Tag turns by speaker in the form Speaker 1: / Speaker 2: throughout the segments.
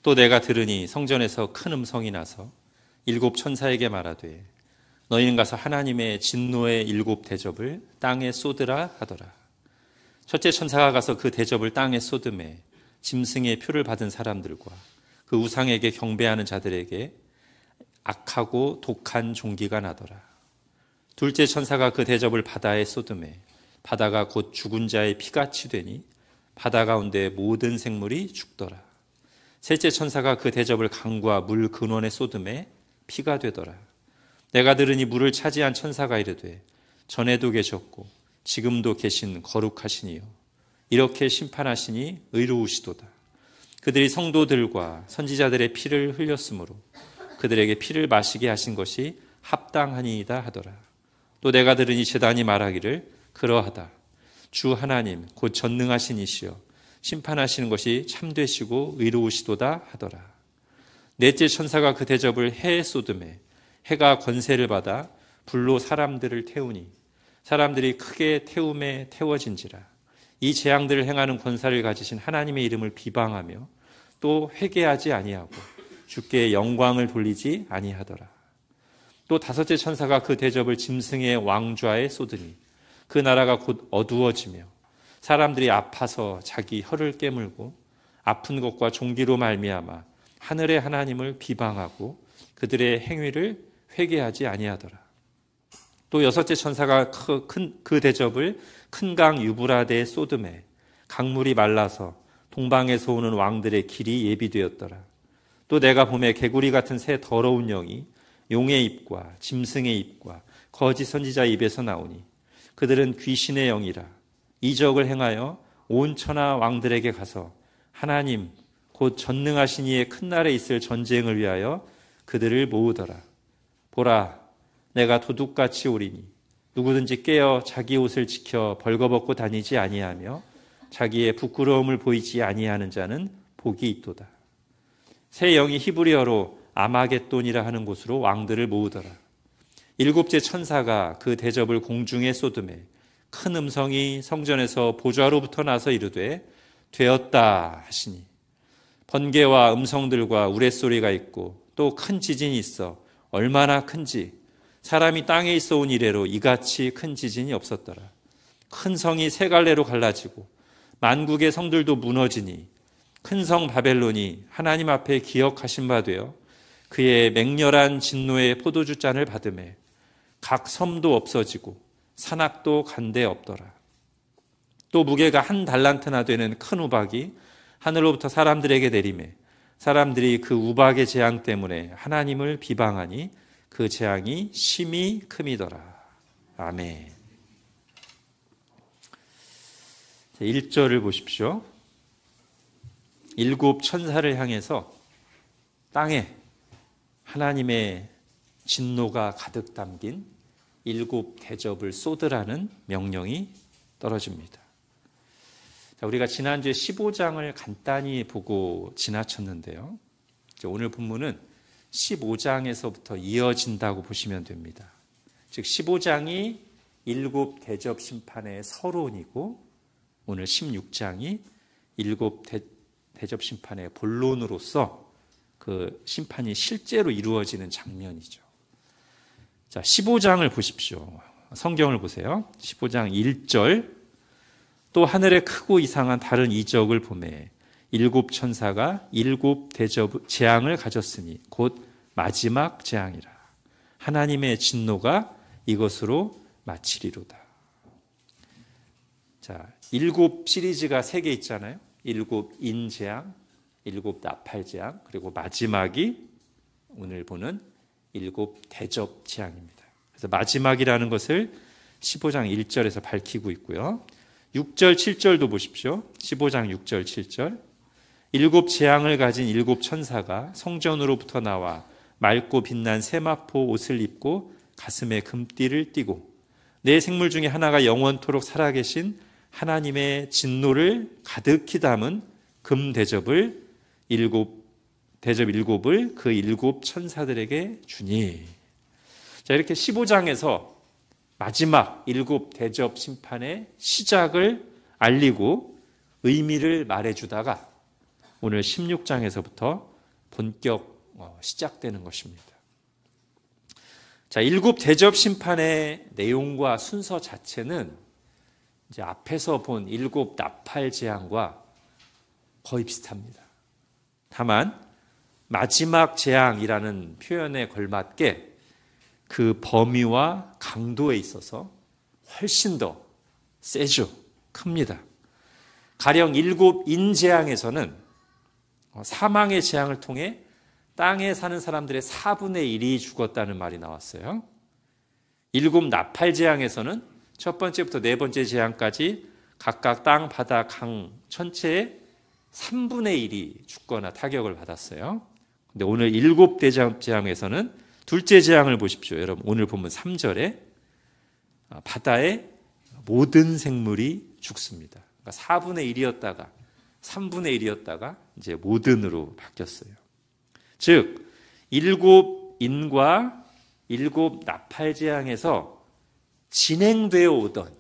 Speaker 1: 또 내가 들으니 성전에서 큰 음성이 나서 일곱 천사에게 말하되 너희는 가서 하나님의 진노의 일곱 대접을 땅에 쏟으라 하더라. 첫째 천사가 가서 그 대접을 땅에 쏟음에 짐승의 표를 받은 사람들과 그 우상에게 경배하는 자들에게 악하고 독한 종기가 나더라. 둘째 천사가 그 대접을 바다에 쏟음에 바다가 곧 죽은 자의 피같이 되니 바다 가운데 모든 생물이 죽더라. 셋째 천사가 그 대접을 강과 물 근원에 쏟음에 피가 되더라. 내가 들으니 물을 차지한 천사가 이르되 전에도 계셨고 지금도 계신 거룩하시니요 이렇게 심판하시니 의로우시도다. 그들이 성도들과 선지자들의 피를 흘렸으므로 그들에게 피를 마시게 하신 것이 합당하니이다 하더라. 또 내가 들으니 제단이 말하기를 그러하다. 주 하나님 곧 전능하신 이시여 심판하시는 것이 참되시고 의로우시도다 하더라. 넷째 천사가 그 대접을 해에 쏟음에 해가 권세를 받아 불로 사람들을 태우니 사람들이 크게 태움에 태워진지라. 이 재앙들을 행하는 권사를 가지신 하나님의 이름을 비방하며 또 회개하지 아니하고 주께 영광을 돌리지 아니하더라. 또 다섯째 천사가 그 대접을 짐승의 왕좌에 쏟으니 그 나라가 곧 어두워지며 사람들이 아파서 자기 혀를 깨물고 아픈 것과 종기로 말미암아 하늘의 하나님을 비방하고 그들의 행위를 회개하지 아니하더라. 또 여섯째 천사가 그 대접을 큰 강 유브라데에 쏟음에 강물이 말라서 동방에서 오는 왕들의 길이 예비되었더라. 또 내가 보매 개구리 같은 새 더러운 영이 용의 입과 짐승의 입과 거짓 선지자의 입에서 나오니 그들은 귀신의 영이라. 이적을 행하여 온 천하 왕들에게 가서 하나님 곧 전능하신 이의 큰 날에 있을 전쟁을 위하여 그들을 모으더라. 보라 내가 도둑같이 오리니 누구든지 깨어 자기 옷을 지켜 벌거벗고 다니지 아니하며 자기의 부끄러움을 보이지 아니하는 자는 복이 있도다. 새 영이 히브리어로 아마겟돈이라 하는 곳으로 왕들을 모으더라. 일곱째 천사가 그 대접을 공중에 쏟음에 큰 음성이 성전에서 보좌로부터 나서 이르되 되었다 하시니 번개와 음성들과 우레소리가 있고 또 큰 지진이 있어 얼마나 큰지 사람이 땅에 있어 온 이래로 이같이 큰 지진이 없었더라. 큰 성이 세 갈래로 갈라지고 만국의 성들도 무너지니 큰 성 바벨론이 하나님 앞에 기억하신 바 되어 그의 맹렬한 진노의 포도주 잔을 받음에 각 섬도 없어지고 산악도 간데 없더라. 또 무게가 한 달란트나 되는 큰 우박이 하늘로부터 사람들에게 내리매 사람들이 그 우박의 재앙 때문에 하나님을 비방하니 그 재앙이 심히 큼이더라. 아멘. 1절을 보십시오. 일곱 천사를 향해서 땅에 하나님의 진노가 가득 담긴 일곱 대접을 쏟으라는 명령이 떨어집니다. 우리가 지난주에 15장을 간단히 보고 지나쳤는데요. 오늘 본문은 15장에서부터 이어진다고 보시면 됩니다. 즉 15장이 일곱 대접 심판의 서론이고 오늘 16장이 일곱 대접 심판의 본론으로서 그 심판이 실제로 이루어지는 장면이죠. 자, 15장을 보십시오. 성경을 보세요. 15장 1절 또 하늘에 크고 이상한 다른 이적을 보매 일곱 천사가 일곱 대접 재앙을 가졌으니 곧 마지막 재앙이라. 하나님의 진노가 이것으로 마치리로다. 자, 일곱 시리즈가 3개 있잖아요. 일곱 인재앙, 일곱 나팔재앙, 그리고 마지막이 오늘 보는 일곱 대접 재앙입니다. 그래서 마지막이라는 것을 15장 1절에서 밝히고 있고요. 6절, 7절도 보십시오. 15장 6절, 7절. 일곱 재앙을 가진 일곱 천사가 성전으로부터 나와 맑고 빛난 세마포 옷을 입고 가슴에 금띠를 띠고 네 생물 중에 하나가 영원토록 살아계신 하나님의 진노를 가득히 담은 금 대접을 대접 일곱을 그 일곱 천사들에게 주니. 자, 이렇게 15장에서 마지막 일곱 대접 심판의 시작을 알리고 의미를 말해주다가 오늘 16장에서부터 본격 시작되는 것입니다. 자, 일곱 대접 심판의 내용과 순서 자체는 이제 앞에서 본 일곱 나팔 재앙과 거의 비슷합니다. 다만 마지막 재앙이라는 표현에 걸맞게 그 범위와 강도에 있어서 훨씬 더 세죠. 큽니다. 가령 일곱 인재앙에서는 사망의 재앙을 통해 땅에 사는 사람들의 4분의 1이 죽었다는 말이 나왔어요. 일곱 나팔 재앙에서는 첫 번째부터 네 번째 재앙까지 각각 땅, 바다, 강 전체의 3분의 1이 죽거나 타격을 받았어요. 근데 오늘 일곱 재앙에서는 둘째 재앙을 보십시오. 여러분 오늘 보면 3절에 바다의 모든 생물이 죽습니다. 그러니까 4분의 1이었다가 3분의 1이었다가 이제 모든으로 바뀌었어요. 즉 일곱 인과 일곱 나팔 재앙에서 진행되어 오던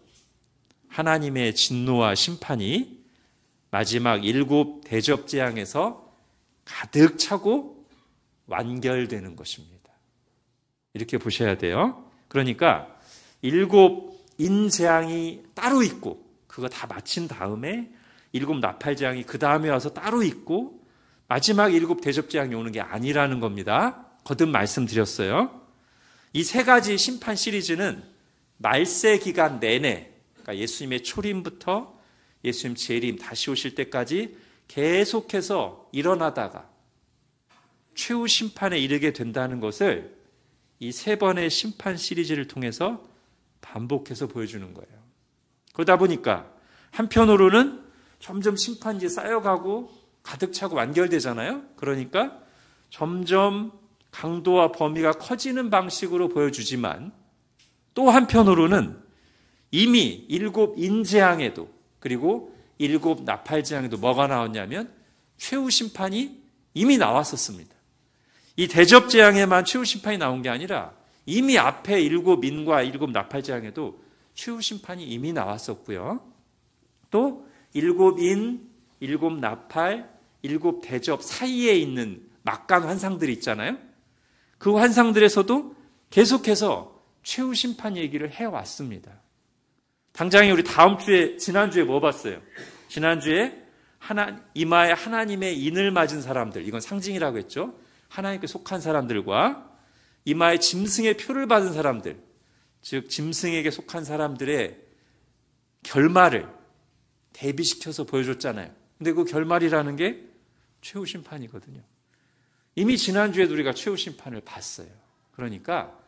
Speaker 1: 하나님의 진노와 심판이 마지막 일곱 대접 재앙에서 가득 차고 완결되는 것입니다. 이렇게 보셔야 돼요. 그러니까 일곱 인재앙이 따로 있고 그거 다 마친 다음에 일곱 나팔재앙이 그 다음에 와서 따로 있고 마지막 일곱 대접재앙이 오는 게 아니라는 겁니다. 거듭 말씀드렸어요. 이 세 가지 심판 시리즈는 말세 기간 내내, 그러니까 예수님의 초림부터 예수님 재림 다시 오실 때까지 계속해서 일어나다가 최후 심판에 이르게 된다는 것을 이 세 번의 심판 시리즈를 통해서 반복해서 보여주는 거예요. 그러다 보니까 한편으로는 점점 심판이 쌓여가고 가득 차고 완결되잖아요. 그러니까 점점 강도와 범위가 커지는 방식으로 보여주지만 또 한편으로는 이미 일곱 인재앙에도 그리고 일곱 나팔재앙에도 뭐가 나왔냐면 최후 심판이 이미 나왔었습니다. 이 대접재앙에만 최후 심판이 나온 게 아니라 이미 앞에 일곱 인과 일곱 나팔재앙에도 최후 심판이 이미 나왔었고요. 또 일곱 인, 일곱 나팔, 일곱 대접 사이에 있는 막강 환상들이 있잖아요. 그 환상들에서도 계속해서 최후 심판 얘기를 해왔습니다. 당장에 우리 지난주에 뭐 봤어요? 지난주에 이마에 하나님의 인을 맞은 사람들, 이건 상징이라고 했죠. 하나님께 속한 사람들과 이마에 짐승의 표를 받은 사람들, 즉 짐승에게 속한 사람들의 결말을 대비시켜서 보여줬잖아요. 근데 그 결말이라는 게 최후 심판이거든요. 이미 지난주에도 우리가 최후 심판을 봤어요. 그러니까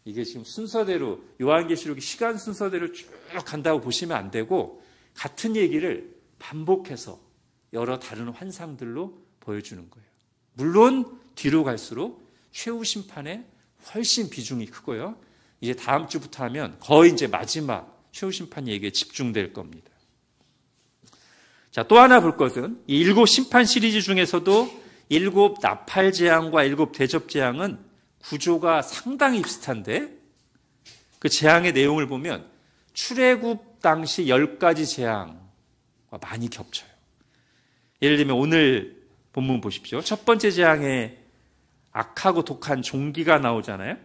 Speaker 1: 이게 지금 순서대로 요한계시록이 시간 순서대로 쭉 간다고 보시면 안 되고 같은 얘기를 반복해서 여러 다른 환상들로 보여주는 거예요. 물론 뒤로 갈수록 최후 심판에 훨씬 비중이 크고요. 이제 다음 주부터 하면 거의 이제 마지막 최후 심판 얘기에 집중될 겁니다. 자, 또 하나 볼 것은 이 일곱 심판 시리즈 중에서도 일곱 나팔 재앙과 일곱 대접 재앙은 구조가 상당히 비슷한데 그 재앙의 내용을 보면 출애굽 당시 10가지 재앙과 많이 겹쳐요. 예를 들면 오늘 본문 보십시오. 첫 번째 재앙에 악하고 독한 종기가 나오잖아요.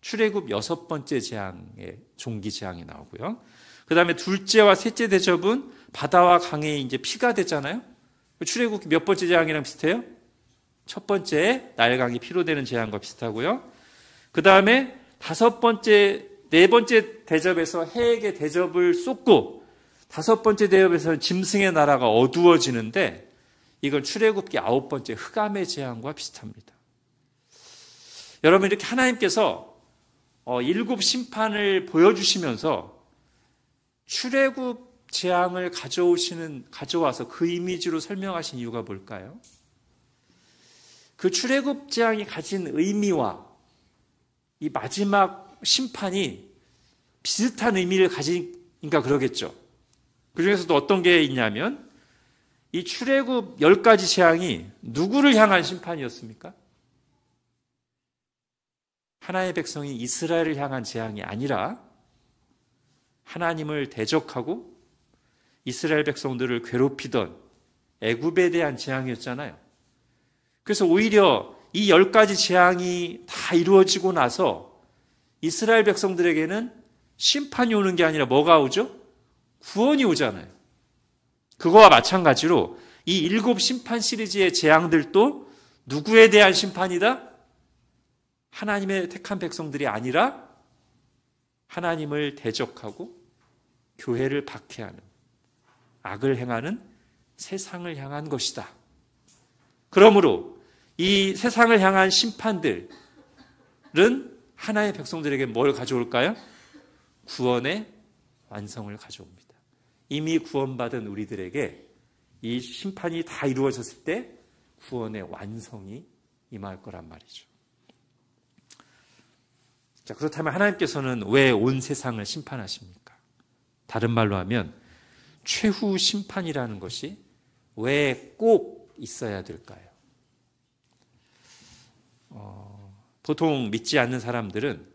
Speaker 1: 출애굽 6번째 재앙에 종기 재앙이 나오고요. 그 다음에 둘째와 셋째 대접은 바다와 강에 이제 피가 됐잖아요. 출애굽 몇 번째 재앙이랑 비슷해요? 첫 번째 나일강이 피로 되는 재앙과 비슷하고요. 그 다음에 네 번째 대접에서 해에게 대접을 쏟고 다섯 번째 대접에서는 짐승의 나라가 어두워지는데 이건 출애굽기 9번째 흑암의 재앙과 비슷합니다. 여러분 이렇게 하나님께서 일곱 심판을 보여주시면서 출애굽 재앙을 가져와서 그 이미지로 설명하신 이유가 뭘까요? 그 출애굽 재앙이 가진 의미와 이 마지막 심판이 비슷한 의미를 가지니까 그러겠죠. 그 중에서도 어떤 게 있냐면 이 출애굽 10가지 재앙이 누구를 향한 심판이었습니까? 하나님의 백성이 이스라엘을 향한 재앙이 아니라 하나님을 대적하고 이스라엘 백성들을 괴롭히던 애굽에 대한 재앙이었잖아요. 그래서 오히려 이 10가지 재앙이 다 이루어지고 나서 이스라엘 백성들에게는 심판이 오는 게 아니라 뭐가 오죠? 구원이 오잖아요. 그거와 마찬가지로 이 7 심판 시리즈의 재앙들도 누구에 대한 심판이다? 하나님의 택한 백성들이 아니라 하나님을 대적하고 교회를 박해하는, 악을 행하는 세상을 향한 것이다. 그러므로 이 세상을 향한 심판들은 하나의 백성들에게 뭘 가져올까요? 구원의 완성을 가져옵니다. 이미 구원받은 우리들에게 이 심판이 다 이루어졌을 때 구원의 완성이 임할 거란 말이죠. 자, 그렇다면 하나님께서는 왜 온 세상을 심판하십니까? 다른 말로 하면 최후 심판이라는 것이 왜 꼭 있어야 될까요? 보통 믿지 않는 사람들은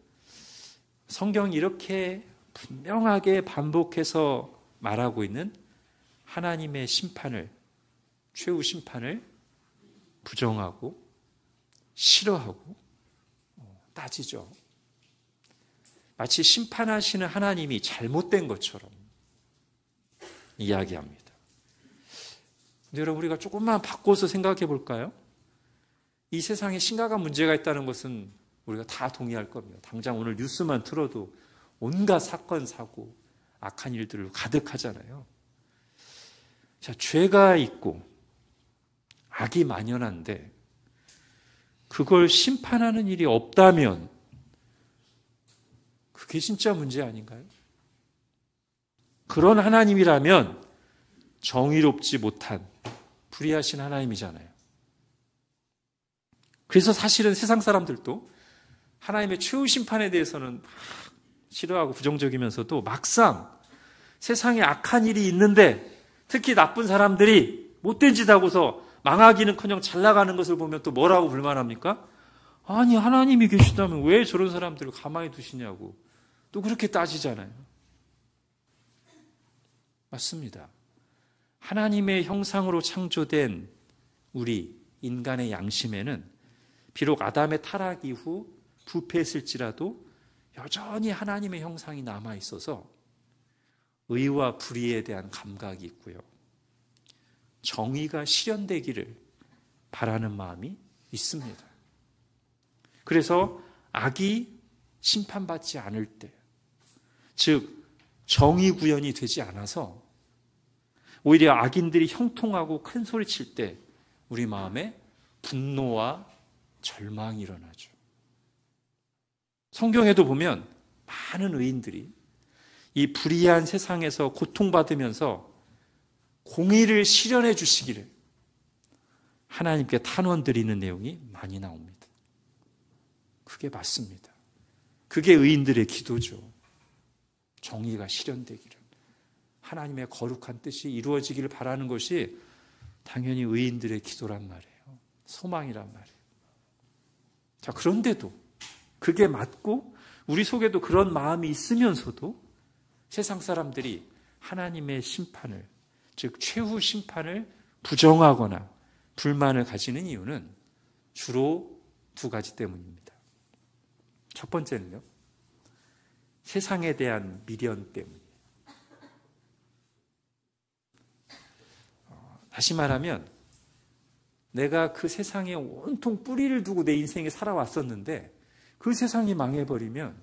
Speaker 1: 성경이 이렇게 분명하게 반복해서 말하고 있는 하나님의 심판을, 최후 심판을 부정하고 싫어하고 따지죠. 마치 심판하시는 하나님이 잘못된 것처럼 이야기합니다. 근데 여러분, 우리가 조금만 바꿔서 생각해 볼까요? 이 세상에 심각한 문제가 있다는 것은 우리가 다 동의할 겁니다. 당장 오늘 뉴스만 틀어도 온갖 사건, 사고, 악한 일들로 가득하잖아요. 자, 죄가 있고 악이 만연한데 그걸 심판하는 일이 없다면 그게 진짜 문제 아닌가요? 그런 하나님이라면 정의롭지 못한 불의하신 하나님이잖아요. 그래서 사실은 세상 사람들도 하나님의 최후 심판에 대해서는 싫어하고 부정적이면서도 막상 세상에 악한 일이 있는데 특히 나쁜 사람들이 못된 짓 하고서 망하기는커녕 잘 나가는 것을 보면 또 뭐라고 불만합니까? 아니, 하나님이 계시다면 왜 저런 사람들을 가만히 두시냐고 또 그렇게 따지잖아요. 맞습니다. 하나님의 형상으로 창조된 우리 인간의 양심에는 비록 아담의 타락 이후 부패했을지라도 여전히 하나님의 형상이 남아있어서 의와 불의에 대한 감각이 있고요. 정의가 실현되기를 바라는 마음이 있습니다. 그래서 악이 심판받지 않을 때, 즉 정의 구현이 되지 않아서 오히려 악인들이 형통하고 큰 소리 칠 때 우리 마음에 분노와 절망이 일어나죠. 성경에도 보면 많은 의인들이 이 불의한 세상에서 고통받으면서 공의를 실현해 주시기를 하나님께 탄원드리는 내용이 많이 나옵니다. 그게 맞습니다. 그게 의인들의 기도죠. 정의가 실현되기를, 하나님의 거룩한 뜻이 이루어지기를 바라는 것이 당연히 의인들의 기도란 말이에요. 소망이란 말이에요. 자, 그런데도 그게 맞고 우리 속에도 그런 마음이 있으면서도 세상 사람들이 하나님의 심판을, 즉 최후 심판을 부정하거나 불만을 가지는 이유는 주로 2가지 때문입니다. 첫 번째는요, 세상에 대한 미련 때문이에요. 다시 말하면 내가 그 세상에 온통 뿌리를 두고 내 인생에 살아왔었는데 그 세상이 망해버리면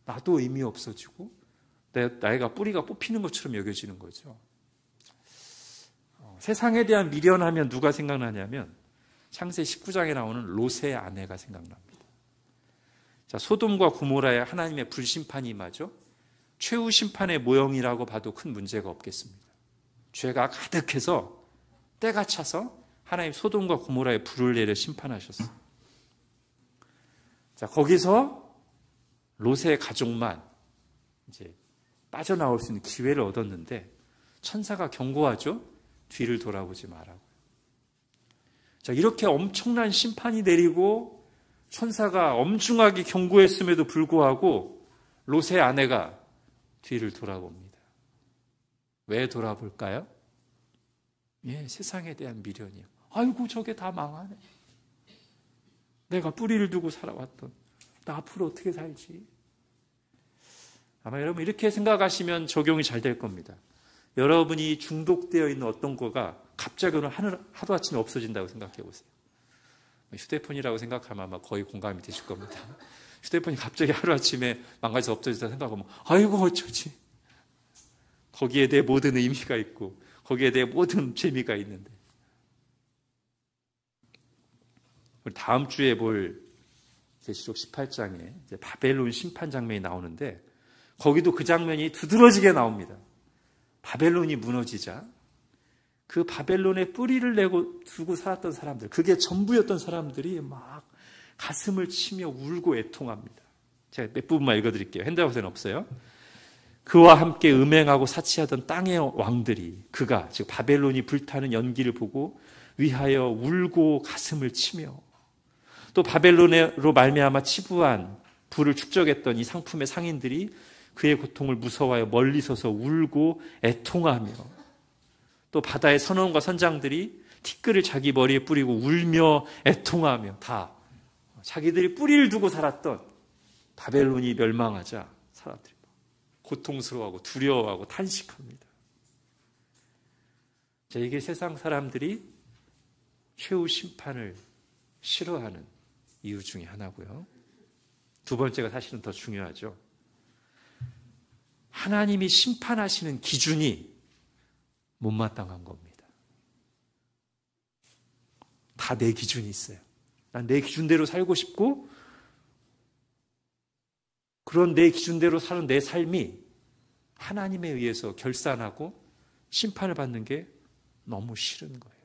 Speaker 1: 나도 의미 없어지고 나이가 뿌리가 뽑히는 것처럼 여겨지는 거죠. 세상에 대한 미련하면 누가 생각나냐면 창세 19장에 나오는 롯의 아내가 생각납니다. 자, 소돔과 고모라에 하나님의 불심판이 임하죠. 최후 심판의 모형이라고 봐도 큰 문제가 없겠습니다. 죄가 가득해서 때가 차서 하나님 소돔과 고모라에 불을 내려 심판하셨어요. 자, 거기서 롯의 가족만 이제 빠져나올 수 있는 기회를 얻었는데 천사가 경고하죠. 뒤를 돌아보지 말라고. 자, 이렇게 엄청난 심판이 내리고 천사가 엄중하게 경고했음에도 불구하고 롯의 아내가 뒤를 돌아봅니다. 왜 돌아볼까요? 예, 세상에 대한 미련이요. 아이고, 저게 다 망하네. 내가 뿌리를 두고 살아왔던 나 앞으로 어떻게 살지? 아마 여러분 이렇게 생각하시면 적용이 잘 될 겁니다. 여러분이 중독되어 있는 어떤 거가 갑자기 오늘 하루아침에 없어진다고 생각해 보세요. 휴대폰이라고 생각하면 아마 거의 공감이 되실 겁니다. 휴대폰이 갑자기 하루아침에 망가져서 없어진다 생각하면 아이고 어쩌지? 거기에 대해 모든 의미가 있고 거기에 대해 모든 재미가 있는데 다음 주에 볼 계시록 18장에 이제 바벨론 심판 장면이 나오는데 거기도 그 장면이 두드러지게 나옵니다. 바벨론이 무너지자 그 바벨론의 뿌리를 내고 두고 살았던 사람들, 그게 전부였던 사람들이 막 가슴을 치며 울고 애통합니다. 제가 몇 부분만 읽어드릴게요. 핸드아웃에는 없어요. 그와 함께 음행하고 사치하던 땅의 왕들이 그가 즉 바벨론이 불타는 연기를 보고 위하여 울고 가슴을 치며 또 바벨론으로 말미암아 치부한 부를 축적했던 이 상품의 상인들이 그의 고통을 무서워하여 멀리 서서 울고 애통하며 또 바다의 선원과 선장들이 티끌을 자기 머리에 뿌리고 울며 애통하며 다 자기들이 뿌리를 두고 살았던 바벨론이 멸망하자 사람들이 고통스러워하고 두려워하고 탄식합니다. 자, 이게 세상 사람들이 최후 심판을 싫어하는 이유 중에 하나고요. 두 번째가 사실은 더 중요하죠. 하나님이 심판하시는 기준이 못마땅한 겁니다. 다 내 기준이 있어요. 난 내 기준대로 살고 싶고 그런 내 기준대로 사는 내 삶이 하나님에 의해서 결산하고 심판을 받는 게 너무 싫은 거예요.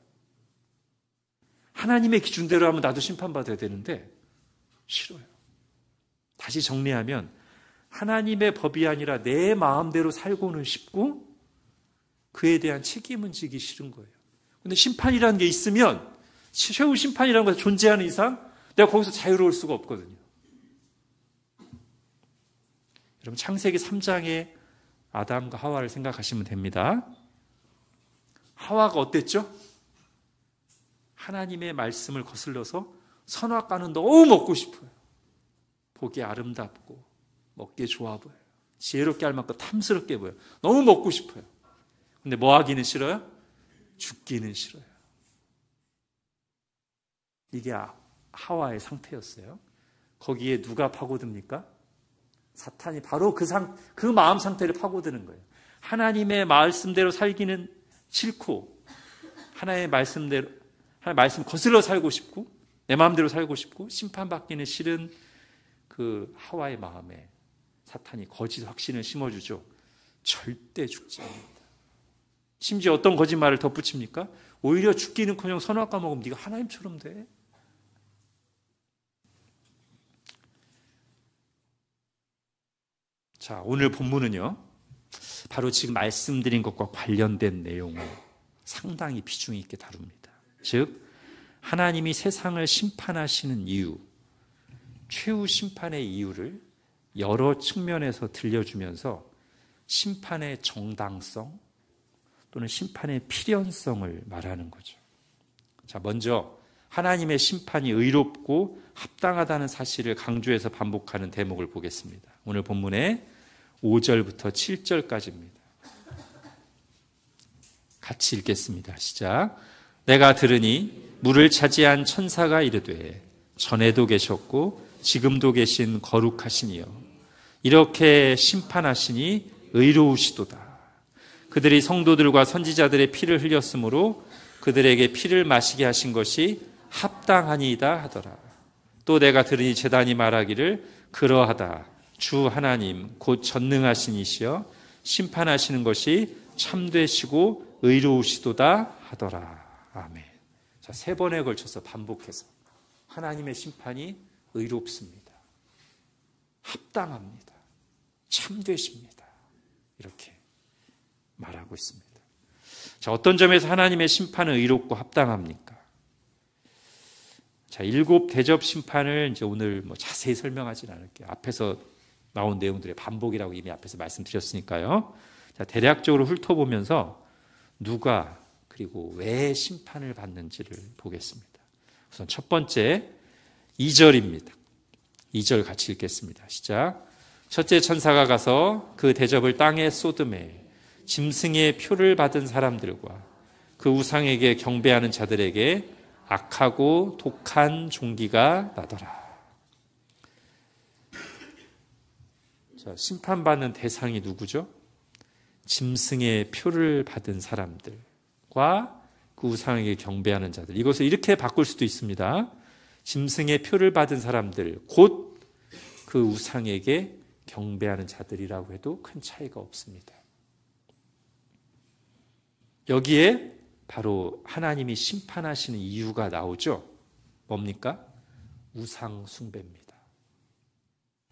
Speaker 1: 하나님의 기준대로 하면 나도 심판받아야 되는데 싫어요. 다시 정리하면 하나님의 법이 아니라 내 마음대로 살고는 싶고 그에 대한 책임은 지기 싫은 거예요. 근데 심판이라는 게 있으면 최후 심판이라는 것이 존재하는 이상 내가 거기서 자유로울 수가 없거든요. 여러분 창세기 3장의 아담과 하와를 생각하시면 됩니다. 하와가 어땠죠? 하나님의 말씀을 거슬러서 선악과는 너무 먹고 싶어요. 보기 아름답고 먹기 좋아 보여요. 지혜롭게 할 만큼 탐스럽게 보여요. 너무 먹고 싶어요. 근데 뭐 하기는 싫어요? 죽기는 싫어요. 이게 하와의 상태였어요. 거기에 누가 파고듭니까? 사탄이 바로 그 마음 상태를 파고드는 거예요. 하나님의 말씀대로 살기는 싫고 하나님의 말씀대로 하나님의 말씀 거슬러 살고 싶고 내 마음대로 살고 싶고 심판받기는 싫은 그 하와의 마음에 사탄이 거짓 확신을 심어주죠. 절대 죽지 않는다. 심지어 어떤 거짓말을 덧붙입니까? 오히려 죽기는커녕 선악과 먹으면 네가 하나님처럼 돼. 자, 오늘 본문은요, 바로 지금 말씀드린 것과 관련된 내용을 상당히 비중 있게 다룹니다. 즉, 하나님이 세상을 심판하시는 이유, 최후 심판의 이유를 여러 측면에서 들려주면서 심판의 정당성 또는 심판의 필연성을 말하는 거죠. 자, 먼저 하나님의 심판이 의롭고 합당하다는 사실을 강조해서 반복하는 대목을 보겠습니다. 오늘 본문의 5절부터 7절까지입니다. 같이 읽겠습니다. 시작. 내가 들으니 물을 차지한 천사가 이르되 전에도 계셨고 지금도 계신 거룩하시니요 이렇게 심판하시니 의로우시도다. 그들이 성도들과 선지자들의 피를 흘렸으므로 그들에게 피를 마시게 하신 것이 합당하니이다 하더라. 또 내가 들으니 제단이 말하기를 그러하다. 주 하나님 곧 전능하신 이시여 심판하시는 것이 참되시고 의로우시도다 하더라. 아멘. 자, 3번에 걸쳐서 반복해서 하나님의 심판이 의롭습니다. 합당합니다. 참되십니다. 이렇게 말하고 있습니다. 자, 어떤 점에서 하나님의 심판은 의롭고 합당합니까? 자, 7 대접 심판을 이제 오늘 자세히 설명하진 않을게요. 앞에서 나온 내용들의 반복이라고 이미 앞에서 말씀드렸으니까요. 자, 대략적으로 훑어보면서 누가 그리고 왜 심판을 받는지를 보겠습니다. 우선 첫 번째, 2절입니다. 2절 같이 읽겠습니다. 시작. 첫째 천사가 가서 그 대접을 땅에 쏟음에 짐승의 표를 받은 사람들과 그 우상에게 경배하는 자들에게 악하고 독한 종기가 나더라. 자, 심판받는 대상이 누구죠? 짐승의 표를 받은 사람들과 그 우상에게 경배하는 자들. 이것을 이렇게 바꿀 수도 있습니다. 짐승의 표를 받은 사람들, 곧 그 우상에게 경배하는 자들이라고 해도 큰 차이가 없습니다. 여기에 바로 하나님이 심판하시는 이유가 나오죠. 뭡니까? 우상 숭배입니다.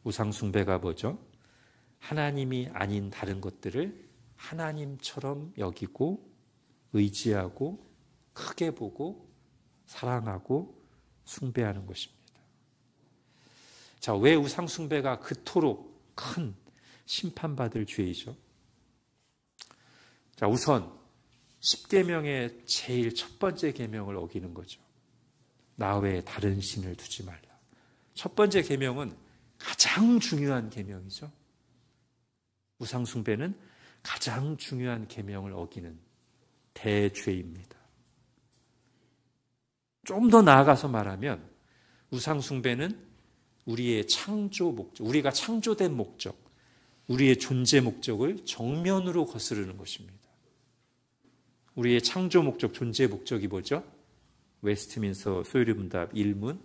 Speaker 1: 우상 숭배가 뭐죠? 하나님이 아닌 다른 것들을 하나님처럼 여기고 의지하고 크게 보고 사랑하고 숭배하는 것입니다. 자, 왜 우상 숭배가 그토록 큰 심판받을 죄이죠? 자, 우선 10계명의 제일 첫 번째 계명을 어기는 거죠. 나 외에 다른 신을 두지 말라. 첫 번째 계명은 가장 중요한 계명이죠. 우상 숭배는 가장 중요한 계명을 어기는 대죄입니다. 좀 더 나아가서 말하면 우상 숭배는 우리의 창조 목적, 우리가 창조된 목적, 우리의 존재 목적을 정면으로 거스르는 것입니다. 우리의 창조 목적, 존재 목적이 뭐죠? 웨스트민스터 소요리문답 1문,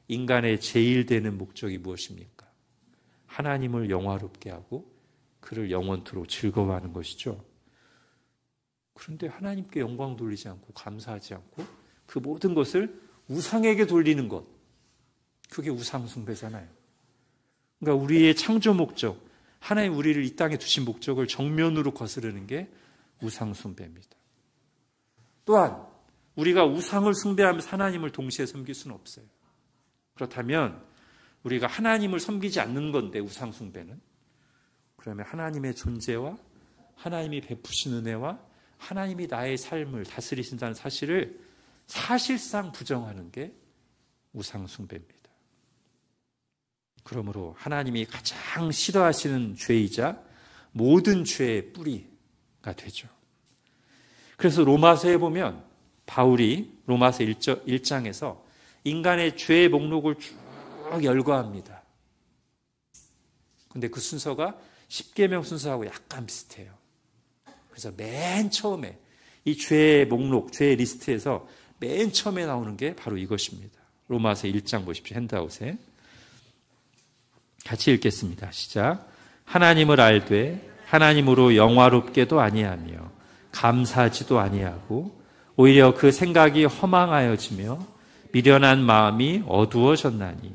Speaker 1: 인간의 제일 되는 목적이 무엇입니까? 하나님을 영화롭게 하고 그를 영원토록 즐거워하는 것이죠. 그런데 하나님께 영광 돌리지 않고 감사하지 않고 그 모든 것을 우상에게 돌리는 것, 그게 우상 숭배잖아요. 그러니까 우리의 창조 목적, 하나님 우리를 이 땅에 두신 목적을 정면으로 거스르는 게 우상 숭배입니다. 또한 우리가 우상을 숭배하면서 하나님을 동시에 섬길 수는 없어요. 그렇다면 우리가 하나님을 섬기지 않는 건데 우상 숭배는, 그러면 하나님의 존재와 하나님이 베푸신 은혜와 하나님이 나의 삶을 다스리신다는 사실을 사실상 부정하는 게 우상 숭배입니다. 그러므로 하나님이 가장 싫어하시는 죄이자 모든 죄의 뿌리가 되죠. 그래서 로마서에 보면 바울이 로마서 1장에서 인간의 죄의 목록을 쭉 열거합니다. 그런데 그 순서가 10계명 순서하고 약간 비슷해요. 그래서 맨 처음에 이 죄의 목록, 죄의 리스트에서 맨 처음에 나오는 게 바로 이것입니다. 로마서 1장 보십시오. 핸드아웃에. 같이 읽겠습니다. 시작. 하나님을 알되 하나님으로 영화롭게도 아니하며 감사하지도 아니하고 오히려 그 생각이 허망하여지며 미련한 마음이 어두워졌나니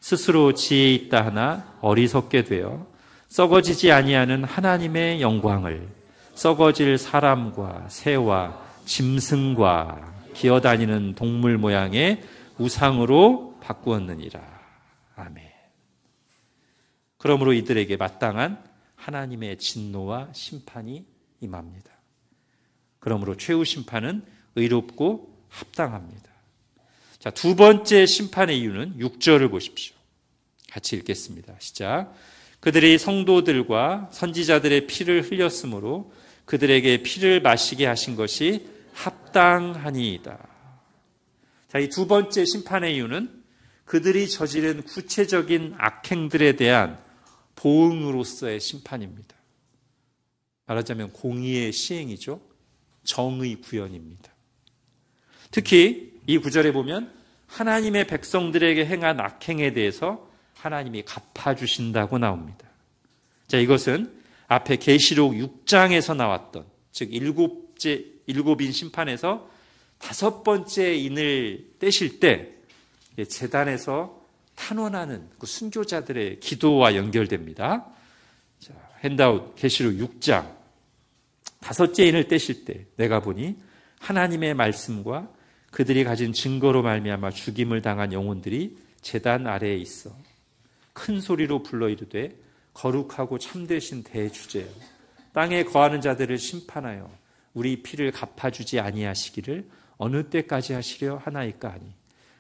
Speaker 1: 스스로 지혜 있다 하나 어리석게 되어 썩어지지 아니하는 하나님의 영광을 썩어질 사람과 새와 짐승과 기어다니는 동물 모양의 우상으로 바꾸었느니라. 아멘. 그러므로 이들에게 마땅한 하나님의 진노와 심판이 임합니다. 그러므로 최후 심판은 의롭고 합당합니다. 자, 두 번째 심판의 이유는 6절을 보십시오. 같이 읽겠습니다. 시작. 그들이 성도들과 선지자들의 피를 흘렸으므로 그들에게 피를 마시게 하신 것이 합당하니이다. 자, 이 두 번째 심판의 이유는 그들이 저지른 구체적인 악행들에 대한 보응으로서의 심판입니다. 말하자면 공의의 시행이죠. 정의 구현입니다. 특히 이 구절에 보면 하나님의 백성들에게 행한 악행에 대해서 하나님이 갚아주신다고 나옵니다. 자, 이것은 앞에 계시록 6장에서 나왔던, 즉 일곱인 심판에서 5번째 인을 떼실 때 제단에서 탄원하는 그 순교자들의 기도와 연결됩니다. 자, 핸드아웃 계시록 6장 5째 인을 떼실 때 내가 보니 하나님의 말씀과 그들이 가진 증거로 말미암아 죽임을 당한 영혼들이 제단 아래에 있어 큰 소리로 불러 이르되 거룩하고 참되신 대주제여 땅에 거하는 자들을 심판하여 우리 피를 갚아주지 아니하시기를 어느 때까지 하시려 하나이까 하니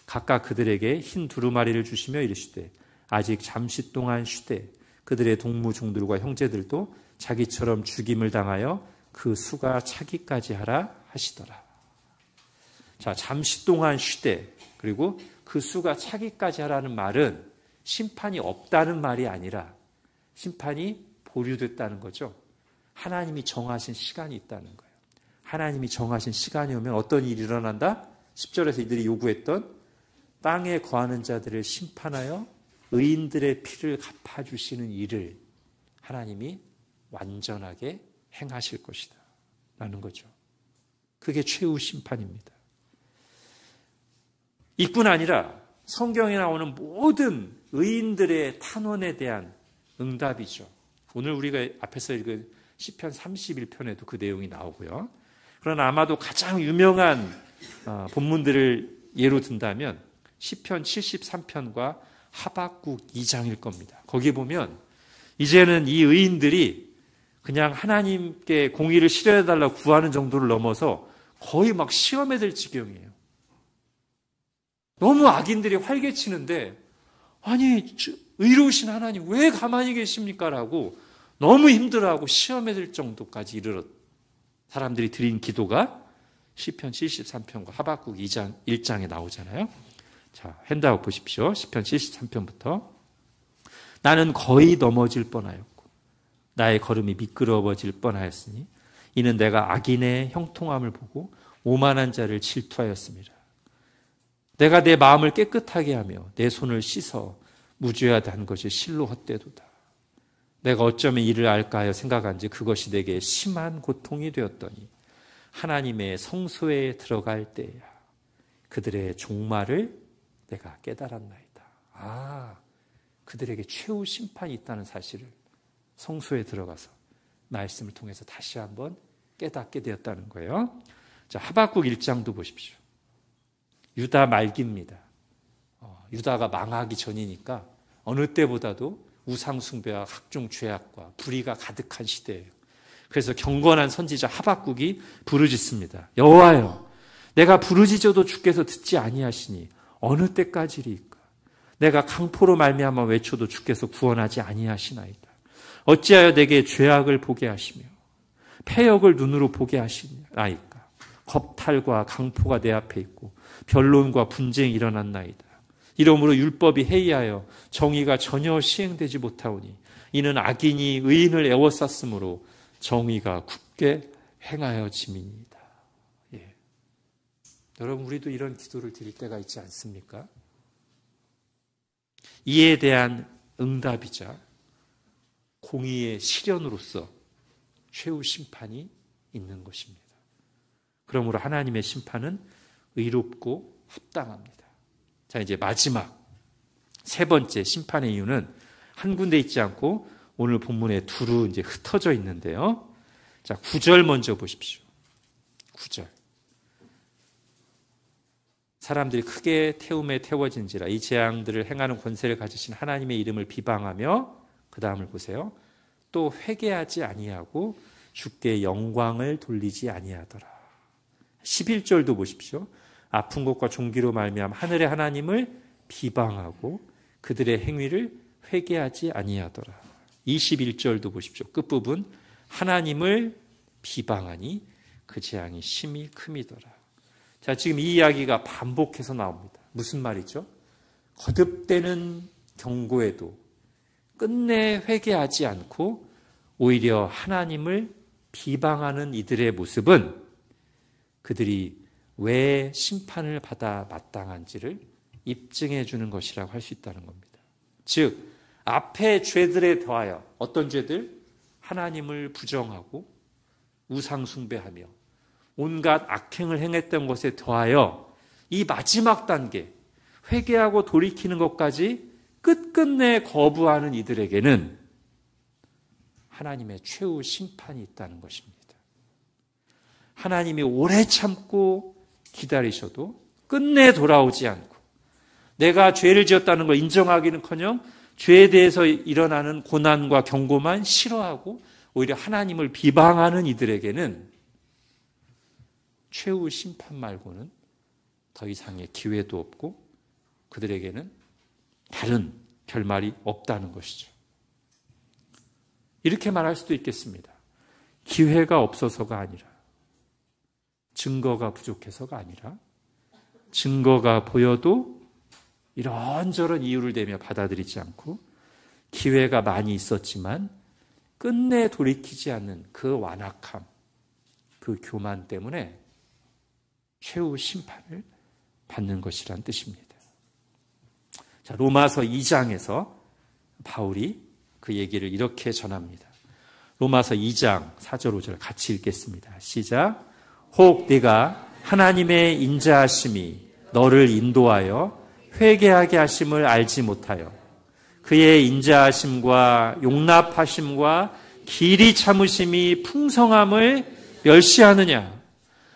Speaker 1: 각각 그들에게 흰 두루마리를 주시며 이르시되 아직 잠시 동안 쉬되 그들의 동무종들과 형제들도 자기처럼 죽임을 당하여 그 수가 차기까지 하라 하시더라. 자, 잠시 동안 쉬되 그리고 그 수가 차기까지 하라는 말은 심판이 없다는 말이 아니라 심판이 보류됐다는 거죠. 하나님이 정하신 시간이 있다는 거예요. 하나님이 정하신 시간이 오면 어떤 일이 일어난다? 10절에서 이들이 요구했던 땅에 거하는 자들을 심판하여 의인들의 피를 갚아주시는 일을 하나님이 완전하게 행하실 것이다 라는 거죠. 그게 최후 심판입니다. 이뿐 아니라 성경에 나오는 모든 의인들의 탄원에 대한 응답이죠. 오늘 우리가 앞에서 읽은 시편 31편에도 그 내용이 나오고요. 그러나 아마도 가장 유명한 본문들을 예로 든다면 시편 73편과 하박국 2장일 겁니다. 거기 보면 이제는 이 의인들이 그냥 하나님께 공의를 실현해달라고 구하는 정도를 넘어서 거의 막 시험에 들 지경이에요. 너무 악인들이 활개치는데 아니 의로우신 하나님 왜 가만히 계십니까? 라고 너무 힘들어하고 시험에 들 정도까지 이르렀 사람들이 드린 기도가 시편 73편과 하박국 1장에 나오잖아요. 자, 핸드아웃 보십시오. 시편 73편부터 나는 거의 넘어질 뻔하였고 나의 걸음이 미끄러워질 뻔하였으니 이는 내가 악인의 형통함을 보고 오만한 자를 질투하였습니다. 내가 내 마음을 깨끗하게 하며 내 손을 씻어 무죄하다 한 것이 실로 헛되도다. 내가 어쩌면 이를 알까 하여 생각한지 그것이 내게 심한 고통이 되었더니 하나님의 성소에 들어갈 때야 그들의 종말을 내가 깨달았나이다. 그들에게 최후 심판이 있다는 사실을 성소에 들어가서 말씀을 통해서 다시 한번 깨닫게 되었다는 거예요. 자, 하박국 1장도 보십시오. 유다 말기입니다. 유다가 망하기 전이니까 어느 때보다도 우상 숭배와 각종 죄악과 불의가 가득한 시대예요. 그래서 경건한 선지자 하박국이 부르짖습니다. 여호와여, 내가 부르짖어도 주께서 듣지 아니하시니 어느 때까지리이까? 내가 강포로 말미암아 외쳐도 주께서 구원하지 아니하시나이다. 어찌하여 내게 죄악을 보게 하시며 패역을 눈으로 보게 하시나이까? 겁탈과 강포가 내 앞에 있고 변론과 분쟁이 일어났나이다. 이러므로 율법이 해이하여 정의가 전혀 시행되지 못하오니 이는 악인이 의인을 애워쌌으므로 정의가 굳게 행하여짐이니이다. 예. 여러분, 우리도 이런 기도를 드릴 때가 있지 않습니까? 이에 대한 응답이자 공의의 실현으로서 최후 심판이 있는 것입니다. 그러므로 하나님의 심판은 의롭고 합당합니다. 자, 이제 마지막 세 번째 심판의 이유는 한 군데 있지 않고 오늘 본문에 두루 이제 흩어져 있는데요. 자, 9절 먼저 보십시오. 9절. 사람들이 크게 태움에 태워진지라 이 재앙들을 행하는 권세를 가지신 하나님의 이름을 비방하며 그 다음을 보세요. 또 회개하지 아니하고 주께 영광을 돌리지 아니하더라. 11절도 보십시오. 아픈 것과 종기로 말미암아 하늘의 하나님을 비방하고 그들의 행위를 회개하지 아니하더라. 21절도 보십시오. 끝부분 하나님을 비방하니 그 재앙이 심히 큼이더라. 자, 지금 이 이야기가 반복해서 나옵니다. 무슨 말이죠? 거듭되는 경고에도 끝내 회개하지 않고 오히려 하나님을 비방하는 이들의 모습은 그들이 왜 심판을 받아 마땅한지를 입증해 주는 것이라고 할 수 있다는 겁니다. 즉, 앞에 죄들에 더하여 어떤 죄들? 하나님을 부정하고 우상 숭배하며 온갖 악행을 행했던 것에 더하여 이 마지막 단계, 회개하고 돌이키는 것까지 끝끝내 거부하는 이들에게는 하나님의 최후 심판이 있다는 것입니다. 하나님이 오래 참고 기다리셔도 끝내 돌아오지 않고 내가 죄를 지었다는 걸 인정하기는커녕 죄에 대해서 일어나는 고난과 경고만 싫어하고 오히려 하나님을 비방하는 이들에게는 최후 심판 말고는 더 이상의 기회도 없고 그들에게는 다른 결말이 없다는 것이죠. 이렇게 말할 수도 있겠습니다. 기회가 없어서가 아니라, 증거가 부족해서가 아니라, 증거가 보여도 이런저런 이유를 대며 받아들이지 않고 기회가 많이 있었지만 끝내 돌이키지 않는 그 완악함, 그 교만 때문에 최후 심판을 받는 것이란 뜻입니다. 자, 로마서 2장에서 바울이 그 얘기를 이렇게 전합니다. 로마서 2장 4절 5절 같이 읽겠습니다. 시작. 혹 네가 하나님의 인자하심이 너를 인도하여 회개하게 하심을 알지 못하여 그의 인자하심과 용납하심과 길이 참으심이 풍성함을 멸시하느냐.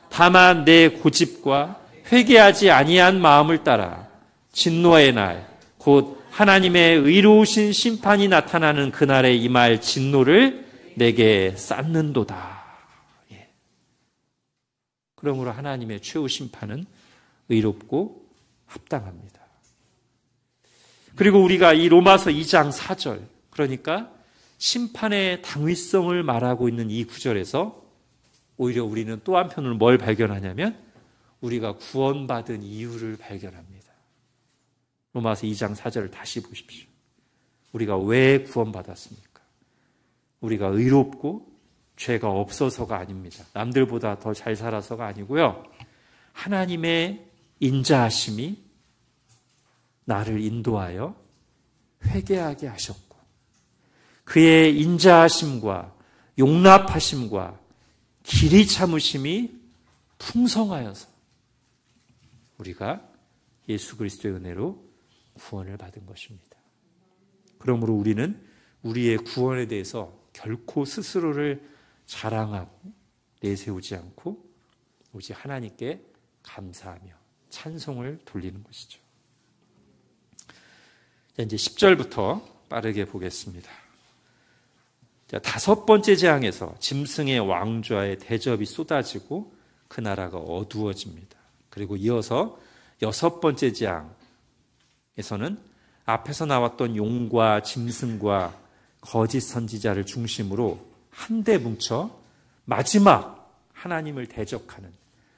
Speaker 1: 다만 내 고집과 회개하지 아니한 마음을 따라 진노의 날, 곧 하나님의 의로우신 심판이 나타나는 그날에 임할 진노를 내게 쌓는도다. 예. 그러므로 하나님의 최후 심판은 의롭고 합당합니다. 그리고 우리가 이 로마서 2장 4절, 그러니까 심판의 당위성을 말하고 있는 이 구절에서 오히려 우리는 또 한편으로 뭘 발견하냐면 우리가 구원받은 이유를 발견합니다. 로마서 2장 4절을 다시 보십시오. 우리가 왜 구원받았습니까? 우리가 의롭고 죄가 없어서가 아닙니다. 남들보다 더 잘 살아서가 아니고요. 하나님의 인자하심이 나를 인도하여 회개하게 하셨고 그의 인자하심과 용납하심과 길이 참으심이 풍성하여서 우리가 예수 그리스도의 은혜로 구원을 받은 것입니다. 그러므로 우리는 우리의 구원에 대해서 결코 스스로를 자랑하고 내세우지 않고 오직 하나님께 감사하며 찬송을 돌리는 것이죠. 자, 이제 10절부터 빠르게 보겠습니다. 자, 5번째 재앙에서 짐승의 왕좌의 대접이 쏟아지고 그 나라가 어두워집니다. 그리고 이어서 6번째 재앙에서는 앞에서 나왔던 용과 짐승과 거짓 선지자를 중심으로 한데 뭉쳐 마지막 하나님을 대적하는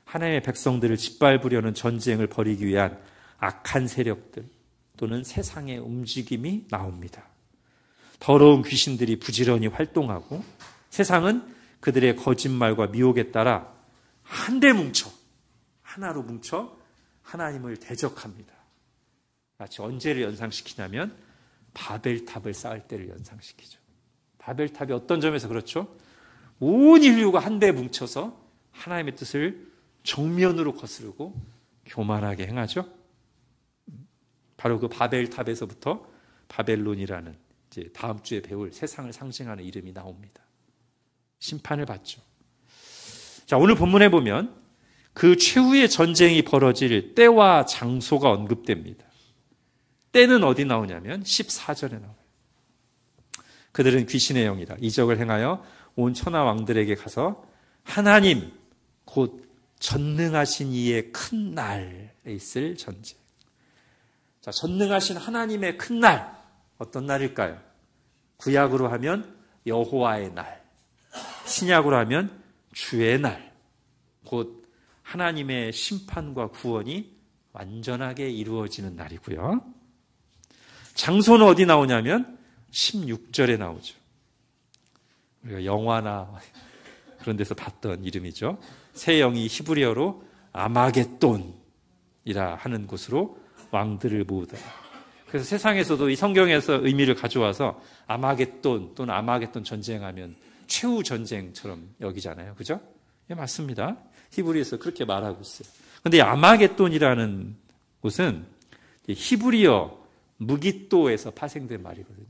Speaker 1: 하나님의 백성들을 짓밟으려는 전쟁을 벌이기 위한 악한 세력들 또는 세상의 움직임이 나옵니다. 더러운 귀신들이 부지런히 활동하고 세상은 그들의 거짓말과 미혹에 따라 한데 뭉쳐 하나로 뭉쳐 하나님을 대적합니다. 마치 언제를 연상시키냐면 바벨탑을 쌓을 때를 연상시키죠. 바벨탑이 어떤 점에서 그렇죠? 온 인류가 한데 뭉쳐서 하나님의 뜻을 정면으로 거스르고 교만하게 행하죠. 바로 그 바벨탑에서부터 바벨론이라는 이제 다음 주에 배울 세상을 상징하는 이름이 나옵니다. 심판을 받죠. 자, 오늘 본문에 보면 그 최후의 전쟁이 벌어질 때와 장소가 언급됩니다. 때는 어디 나오냐면 14절에 나와요. 그들은 귀신의 영이라 이적을 행하여 온 천하 왕들에게 가서 하나님 곧 전능하신 이의 큰 날에 있을 전쟁. 자, 전능하신 하나님의 큰 날, 어떤 날일까요? 구약으로 하면 여호와의 날, 신약으로 하면 주의 날, 곧 하나님의 심판과 구원이 완전하게 이루어지는 날이고요. 장소는 어디 나오냐면 16절에 나오죠. 우리가 영화나 그런 데서 봤던 이름이죠. 새 영이 히브리어로 아마겟돈이라 하는 곳으로 왕들을 모으다. 그래서 세상에서도 이 성경에서 의미를 가져와서 아마겟돈 또는 아마겟돈 전쟁하면 최후 전쟁처럼 여기잖아요. 그죠? 예, 맞습니다. 히브리에서 그렇게 말하고 있어요. 그런데 이 아마겟돈이라는 곳은 히브리어 무깃도에서 파생된 말이거든요.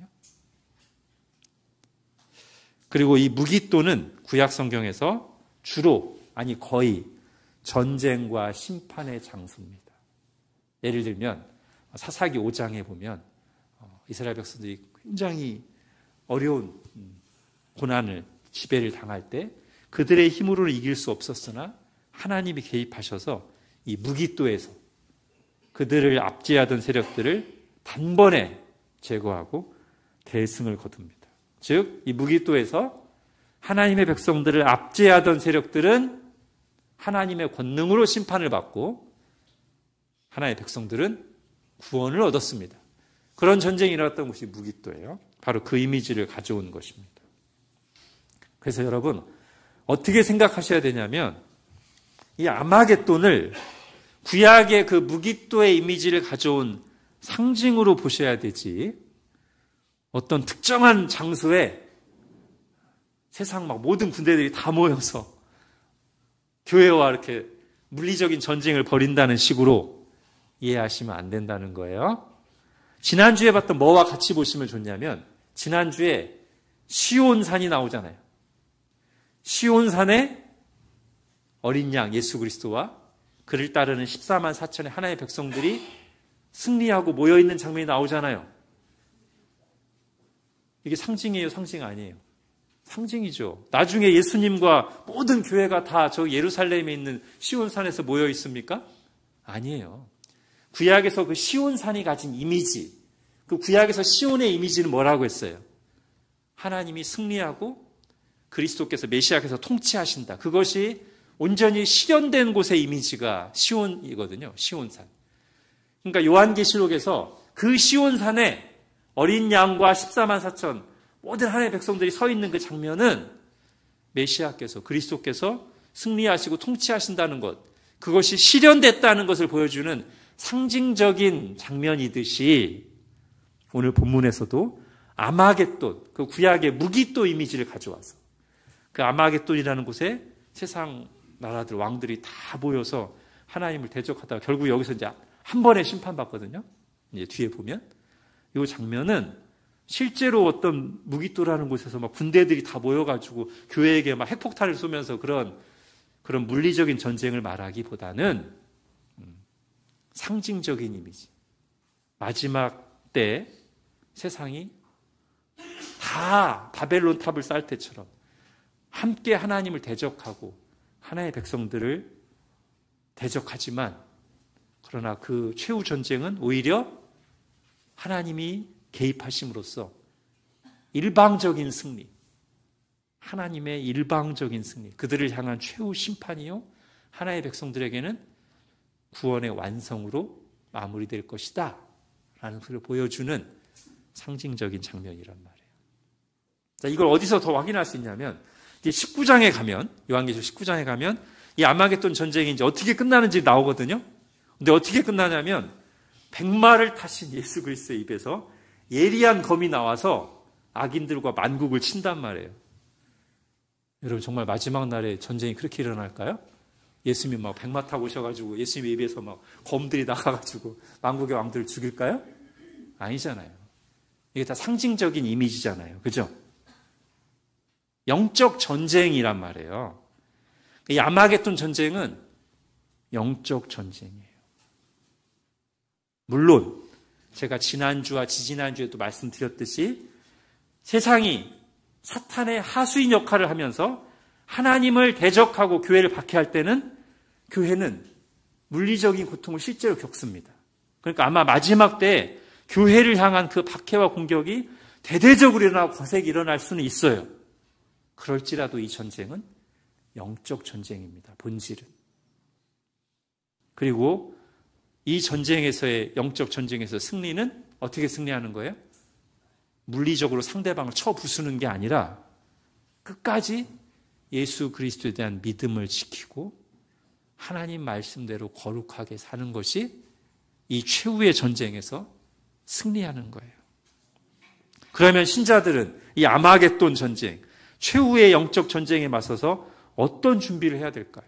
Speaker 1: 그리고 이 무깃도는 구약 성경에서 주로, 아니 거의 전쟁과 심판의 장소입니다. 예를 들면 사사기 5장에 보면 이스라엘 백성들이 굉장히 어려운 고난을, 지배를 당할 때 그들의 힘으로는 이길 수 없었으나 하나님이 개입하셔서 이 무깃도에서 그들을 압제하던 세력들을 단번에 제거하고 대승을 거둡니다. 즉, 이 무기또에서 하나님의 백성들을 압제하던 세력들은 하나님의 권능으로 심판을 받고 하나님의 백성들은 구원을 얻었습니다. 그런 전쟁이 일어났던 곳이 무기또예요. 바로 그 이미지를 가져온 것입니다. 그래서 여러분, 어떻게 생각하셔야 되냐면 이 아마겟돈을 구약의 그 무기또의 이미지를 가져온 상징으로 보셔야 되지, 어떤 특정한 장소에 세상 막 모든 군대들이 다 모여서 교회와 이렇게 물리적인 전쟁을 벌인다는 식으로 이해하시면 안 된다는 거예요. 지난주에 봤던 뭐와 같이 보시면 좋냐면, 지난주에 시온산이 나오잖아요. 시온산에 어린 양 예수 그리스도와 그를 따르는 14만 4천의 하나의 백성들이 승리하고 모여있는 장면이 나오잖아요. 이게 상징이에요, 상징 아니에요? 상징이죠. 나중에 예수님과 모든 교회가 다 저 예루살렘에 있는 시온산에서 모여 있습니까? 아니에요. 구약에서 그 시온산이 가진 이미지, 그 구약에서 시온의 이미지는 뭐라고 했어요? 하나님이 승리하고 그리스도께서 메시아께서 통치하신다. 그것이 온전히 실현된 곳의 이미지가 시온이거든요. 시온산. 그러니까 요한계시록에서 그 시온산에 어린 양과 14만 4천 모든 하나님의 백성들이 서 있는 그 장면은 메시아께서, 그리스도께서 승리하시고 통치하신다는 것, 그것이 실현됐다는 것을 보여주는 상징적인 장면이듯이 오늘 본문에서도 아마겟돈, 그 구약의 무기또 이미지를 가져와서 그 아마겟돈이라는 곳에 세상 나라들, 왕들이 다 모여서 하나님을 대적하다가 결국 여기서 이제 한 번에 심판받거든요. 이제 뒤에 보면 이 장면은 실제로 어떤 무기또라는 곳에서 막 군대들이 다 모여가지고 교회에게 막 핵폭탄을 쏘면서 그런 물리적인 전쟁을 말하기보다는 상징적인 이미지. 마지막 때 세상이 다 바벨론 탑을 쌓을 때처럼 함께 하나님을 대적하고 하나님의 백성들을 대적하지만, 그러나 그 최후 전쟁은 오히려 하나님이 개입하심으로써 일방적인 승리, 하나님의 일방적인 승리, 그들을 향한 최후 심판이요, 하나님의 백성들에게는 구원의 완성으로 마무리될 것이다 라는 것을 보여주는 상징적인 장면이란 말이에요. 자, 이걸 어디서 더 확인할 수 있냐면, 이제 19장에 가면, 요한계시록 19장에 가면 이 아마겟돈 전쟁이 이제 어떻게 끝나는지 나오거든요. 근데 어떻게 끝나냐면 백마를 타신 예수 그리스도의 입에서 예리한 검이 나와서 악인들과 만국을 친단 말이에요. 여러분, 정말 마지막 날에 전쟁이 그렇게 일어날까요? 예수님 막 백마 타고 오셔가지고 예수님 입에서 막 검들이 나가가지고 만국의 왕들을 죽일까요? 아니잖아요. 이게 다 상징적인 이미지잖아요. 그죠? 영적 전쟁이란 말이에요. 이 아마겟돈 전쟁은 영적 전쟁이에요. 물론 제가 지난주와 지지난주에도 말씀드렸듯이 세상이 사탄의 하수인 역할을 하면서 하나님을 대적하고 교회를 박해할 때는 교회는 물리적인 고통을 실제로 겪습니다. 그러니까 아마 마지막 때 교회를 향한 그 박해와 공격이 대대적으로 일어나고 거세게 일어날 수는 있어요. 그럴지라도 이 전쟁은 영적 전쟁입니다. 본질은. 그리고 이 전쟁에서의 영적 전쟁에서 승리는 어떻게 승리하는 거예요? 물리적으로 상대방을 쳐 부수는 게 아니라 끝까지 예수 그리스도에 대한 믿음을 지키고 하나님 말씀대로 거룩하게 사는 것이 이 최후의 전쟁에서 승리하는 거예요. 그러면 신자들은 이 아마겟돈 전쟁, 최후의 영적 전쟁에 맞서서 어떤 준비를 해야 될까요?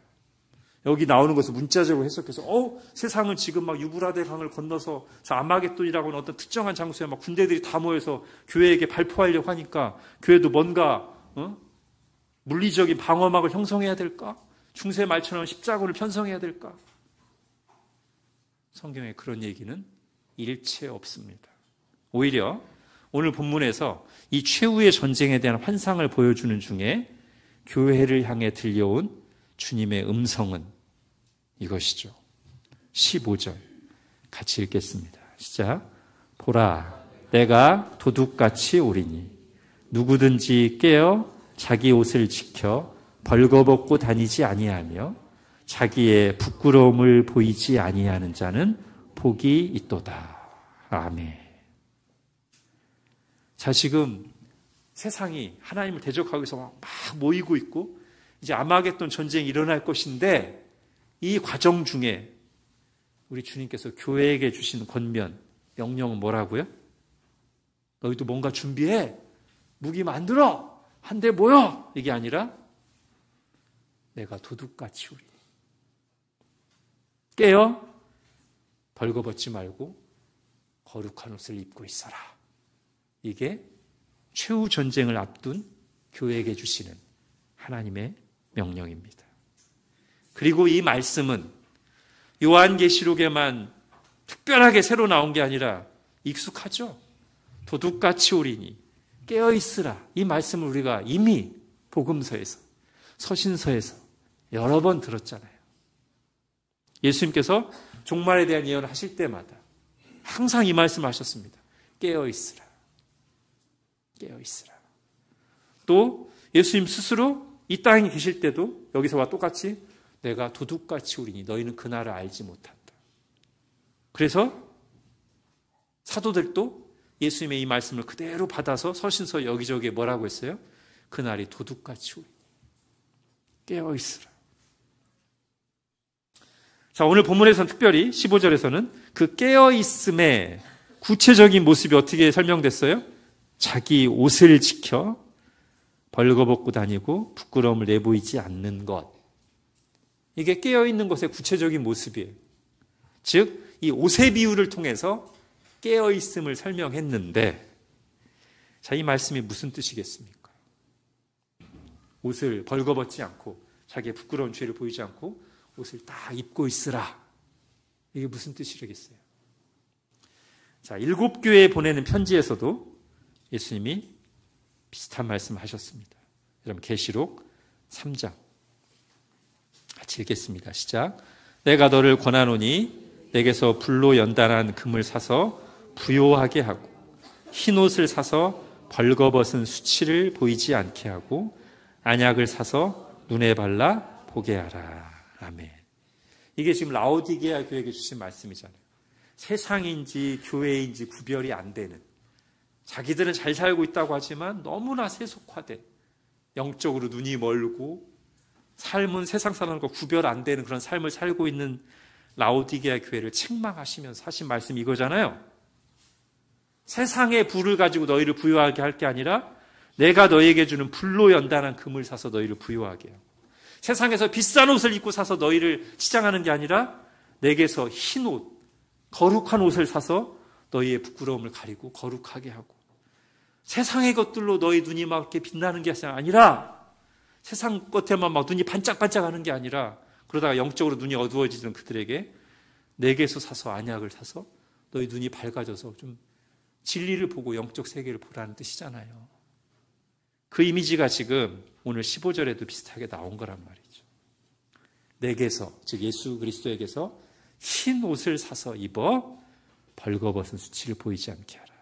Speaker 1: 여기 나오는 것을 문자적으로 해석해서 세상은 지금 막 유브라데 강을 건너서 저 아마겟돈이라고 하는 어떤 특정한 장소에 막 군대들이 다 모여서 교회에게 발포하려고 하니까 교회도 뭔가 물리적인 방어막을 형성해야 될까? 중세 말처럼 십자군을 편성해야 될까? 성경에 그런 얘기는 일체 없습니다. 오히려 오늘 본문에서 이 최후의 전쟁에 대한 환상을 보여주는 중에 교회를 향해 들려온 주님의 음성은 이것이죠. 15절. 같이 읽겠습니다. 시작. 보라, 내가 도둑같이 오리니 누구든지 깨어 자기 옷을 지켜 벌거벗고 다니지 아니하며 자기의 부끄러움을 보이지 아니하는 자는 복이 있도다. 아멘. 자, 지금 세상이 하나님을 대적하기 위해서 막 모이고 있고 이제 아마겟돈 전쟁이 일어날 것인데 이 과정 중에 우리 주님께서 교회에게 주신 권면, 명령은 뭐라고요? 너희도 뭔가 준비해. 무기 만들어. 한데 모여. 이게 아니라 내가 도둑같이 오리니. 깨어 벌거벗지 말고 거룩한 옷을 입고 있어라. 이게 최후 전쟁을 앞둔 교회에게 주시는 하나님의 명령입니다. 그리고 이 말씀은 요한계시록에만 특별하게 새로 나온 게 아니라 익숙하죠. 도둑같이 오리니 깨어있으라. 이 말씀을 우리가 이미 복음서에서 서신서에서 여러 번 들었잖아요. 예수님께서 종말에 대한 예언을 하실 때마다 항상 이 말씀 하셨습니다. 깨어있으라. 깨어있으라. 또 예수님 스스로 이 땅에 계실 때도 여기서와 똑같이 내가 도둑같이 오리니 너희는 그날을 알지 못한다. 그래서 사도들도 예수님의 이 말씀을 그대로 받아서 서신서 여기저기에 뭐라고 했어요? 그날이 도둑같이 오리니 깨어있으라. 자, 오늘 본문에서는 특별히 15절에서는 그 깨어있음의 구체적인 모습이 어떻게 설명됐어요? 자기 옷을 지켜 벌거벗고 다니고 부끄러움을 내보이지 않는 것. 이게 깨어있는 것의 구체적인 모습이에요. 즉, 이 옷의 비유를 통해서 깨어있음을 설명했는데, 자, 이 말씀이 무슨 뜻이겠습니까? 옷을 벌거벗지 않고 자기의 부끄러운 죄를 보이지 않고 옷을 다 입고 있으라. 이게 무슨 뜻이겠어요? 자, 7교회에 보내는 편지에서도 예수님이 비슷한 말씀을 하셨습니다. 여러분, 계시록 3장 같이 읽겠습니다. 시작. 내가 너를 권하노니 내게서 불로 연단한 금을 사서 부요하게 하고 흰 옷을 사서 벌거벗은 수치를 보이지 않게 하고 안약을 사서 눈에 발라 보게 하라. 아멘. 이게 지금 라오디게아 교회에게 주신 말씀이잖아요. 세상인지 교회인지 구별이 안 되는, 자기들은 잘 살고 있다고 하지만 너무나 세속화된, 영적으로 눈이 멀고 삶은 세상 사람과 구별 안 되는 그런 삶을 살고 있는 라오디게아 교회를 책망하시면서 하신 말씀이 이거잖아요. 세상의 부를 가지고 너희를 부유하게 할 게 아니라 내가 너희에게 주는 불로 연단한 금을 사서 너희를 부유하게 하고, 세상에서 비싼 옷을 입고 사서 너희를 치장하는 게 아니라 내게서 흰 옷, 거룩한 옷을 사서 너희의 부끄러움을 가리고 거룩하게 하고, 세상의 것들로 너희 눈이 막 이렇게 빛나는 게 아니라, 세상 것에만 막 눈이 반짝반짝하는 게 아니라, 그러다가 영적으로 눈이 어두워지는 그들에게 내게서 사서 안약을 사서 너희 눈이 밝아져서 좀 진리를 보고 영적 세계를 보라는 뜻이잖아요. 그 이미지가 지금 오늘 15절에도 비슷하게 나온 거란 말이죠. 내게서, 즉 예수 그리스도에게서 흰 옷을 사서 입어 벌거벗은 수치를 보이지 않게 하라.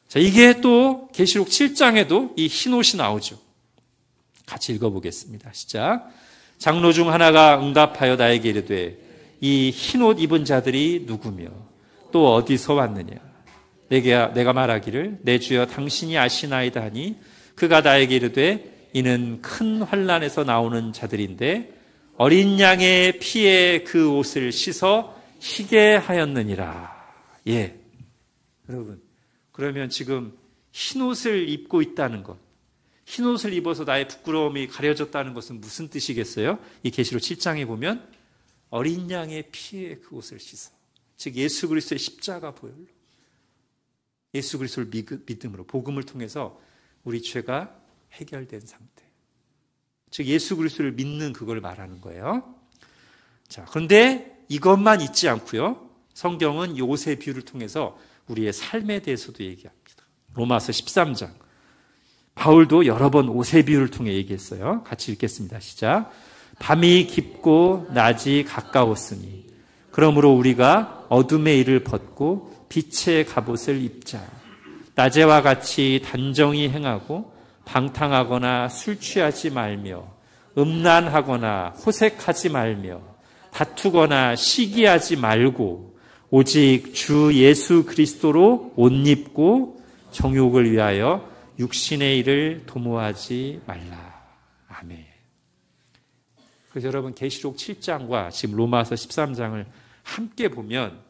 Speaker 1: 자, 이게 또 계시록 7장에도 이 흰 옷이 나오죠. 같이 읽어보겠습니다. 시작. 장로 중 하나가 응답하여 나에게 이르되 이 흰 옷 입은 자들이 누구며 또 어디서 왔느냐. 내가 말하기를 내 주여 당신이 아시나이다 하니 그가 나에게 이르되 이는 큰 환난에서 나오는 자들인데 어린 양의 피에 그 옷을 씻어 희게 하였느니라. 예, 여러분, 그러면 지금 흰 옷을 입고 있다는 것, 흰 옷을 입어서 나의 부끄러움이 가려졌다는 것은 무슨 뜻이겠어요? 이 계시록 7장에 보면 어린 양의 피에 그 옷을 씻어, 즉 예수 그리스도의 십자가 보혈로, 예수 그리스도를 믿음으로 복음을 통해서 우리 죄가 해결된 상태, 즉 예수 그리스도를 믿는 그걸 말하는 거예요. 자, 그런데 이것만 있지 않고요, 성경은 이 옷의 비유를 통해서 우리의 삶에 대해서도 얘기합니다. 로마서 13장, 바울도 여러 번 옷의 비유를 통해 얘기했어요. 같이 읽겠습니다. 시작. 밤이 깊고 낮이 가까웠으니 그러므로 우리가 어둠의 일을 벗고 빛의 갑옷을 입자. 낮에와 같이 단정히 행하고 방탕하거나 술 취하지 말며 음란하거나 호색하지 말며 다투거나 시기하지 말고 오직 주 예수 그리스도로 옷 입고 정욕을 위하여 육신의 일을 도모하지 말라. 아멘. 그래서 여러분 계시록 7장과 지금 로마서 13장을 함께 보면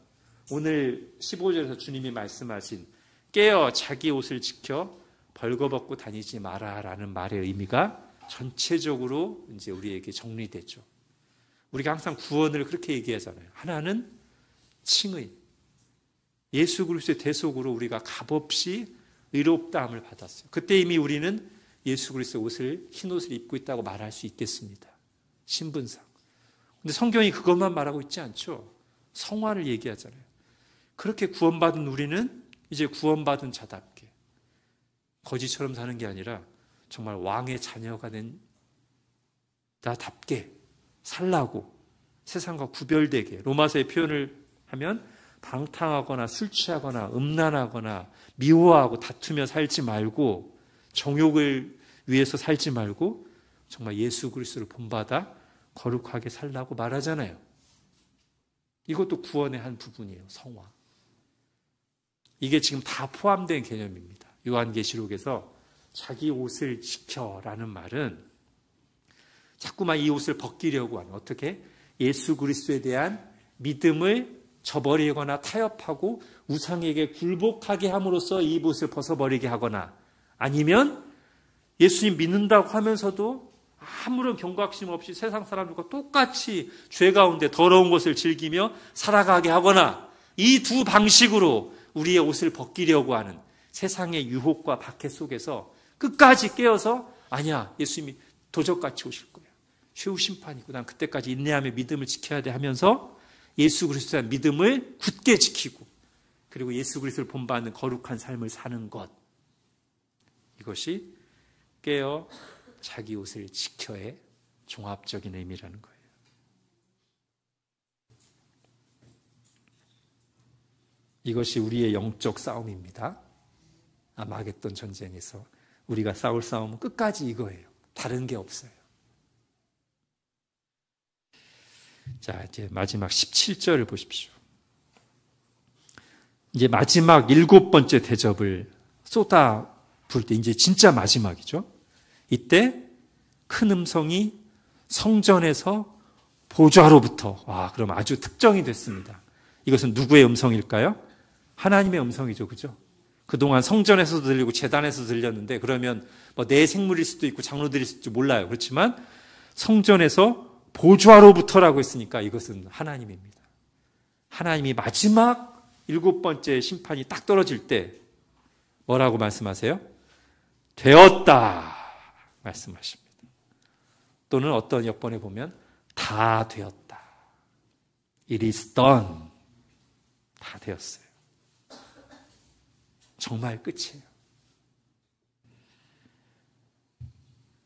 Speaker 1: 오늘 15절에서 주님이 말씀하신 깨어 자기 옷을 지켜 벌거벗고 다니지 마라라는 말의 의미가 전체적으로 이제 우리에게 정리되죠. 우리가 항상 구원을 그렇게 얘기하잖아요. 하나는 칭의, 예수 그리스도의 대속으로 우리가 값없이 의롭다함을 받았어요. 그때 이미 우리는 예수 그리스도의 옷을, 흰 옷을 입고 있다고 말할 수 있겠습니다. 신분상. 근데 성경이 그것만 말하고 있지 않죠. 성화를 얘기하잖아요. 그렇게 구원받은 우리는 이제 구원받은 자답게 거지처럼 사는 게 아니라 정말 왕의 자녀가 된 나답게 살라고 세상과 구별되게 로마서의 표현을 하면 방탕하거나 술 취하거나 음란하거나 미워하고 다투며 살지 말고 정욕을 위해서 살지 말고 정말 예수 그리스도를 본받아 거룩하게 살라고 말하잖아요. 이것도 구원의 한 부분이에요. 성화. 이게 지금 다 포함된 개념입니다. 요한계시록에서 자기 옷을 지켜라는 말은 자꾸만 이 옷을 벗기려고 하는, 어떻게? 예수 그리스도에 대한 믿음을 저버리거나 타협하고 우상에게 굴복하게 함으로써 이 옷을 벗어버리게 하거나, 아니면 예수님 믿는다고 하면서도 아무런 경각심 없이 세상 사람들과 똑같이 죄 가운데 더러운 것을 즐기며 살아가게 하거나, 이 두 방식으로 우리의 옷을 벗기려고 하는 세상의 유혹과 박해 속에서 끝까지 깨어서 아니야, 예수님이 도적같이 오실 거야. 최후 심판이고 난 그때까지 인내하며 믿음을 지켜야 돼 하면서 예수 그리스도의 믿음을 굳게 지키고 그리고 예수 그리스도를 본받는 거룩한 삶을 사는 것. 이것이 깨어 자기 옷을 지켜의 종합적인 의미라는 거예요. 이것이 우리의 영적 싸움입니다. 아마겟돈 전쟁에서 우리가 싸울 싸움은 끝까지 이거예요. 다른 게 없어요. 자, 이제 마지막 17절을 보십시오. 이제 마지막 7번째 대접을 쏟아 부을 때 이제 진짜 마지막이죠. 이때 큰 음성이 성전에서 보좌로부터, 그럼 아주 특정이 됐습니다. 이것은 누구의 음성일까요? 하나님의 음성이죠. 그죠? 그동안 성전에서도 들리고 제단에서도 들렸는데, 그러면 뭐 내 생물일 수도 있고 장로들일 수도 몰라요. 그렇지만 성전에서 보좌로부터라고 했으니까 이것은 하나님입니다. 하나님이 마지막 7번째 심판이 딱 떨어질 때 뭐라고 말씀하세요? 되었다 말씀하십니다. 또는 어떤 역번에 보면 다 되었다. It is done. 다 되었어요. 정말 끝이에요.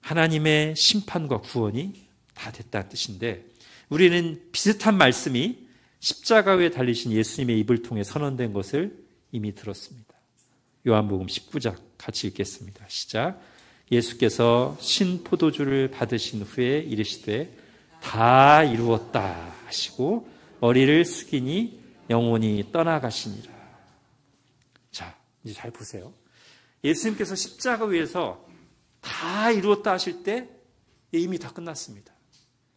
Speaker 1: 하나님의 심판과 구원이 다 됐다는 뜻인데, 우리는 비슷한 말씀이 십자가 위에 달리신 예수님의 입을 통해 선언된 것을 이미 들었습니다. 요한복음 19장 같이 읽겠습니다. 시작. 예수께서 신포도주를 받으신 후에 이르시되 다 이루었다 하시고 머리를 숙이니 영혼이 떠나가시니라. 자, 이제 잘 보세요. 예수님께서 십자가 위에서 다 이루었다 하실 때 이미 다 끝났습니다.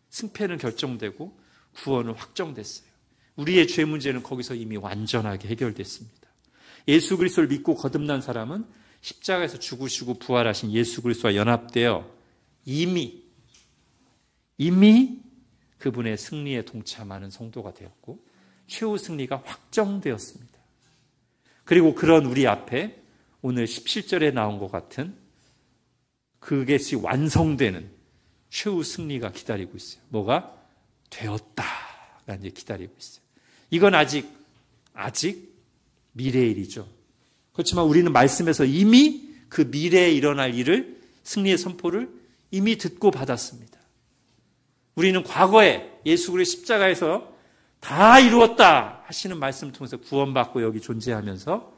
Speaker 1: 승패는 결정되고 구원은 확정됐어요. 우리의 죄 문제는 거기서 이미 완전하게 해결됐습니다. 예수 그리스도를 믿고 거듭난 사람은 십자가에서 죽으시고 부활하신 예수 그리스도와 연합되어 이미 그분의 승리에 동참하는 성도가 되었고 최후 승리가 확정되었습니다. 그리고 그런 우리 앞에 오늘 17절에 나온 것 같은 그것이 완성되는 최후 승리가 기다리고 있어요. 뭐가? 되었다가 이제 기다리고 있어요. 이건 아직 미래의 일이죠. 그렇지만 우리는 말씀에서 이미 그 미래에 일어날 일을, 승리의 선포를 이미 듣고 받았습니다. 우리는 과거에 예수 그리스도 십자가에서 다 이루었다 하시는 말씀을 통해서 구원받고 여기 존재하면서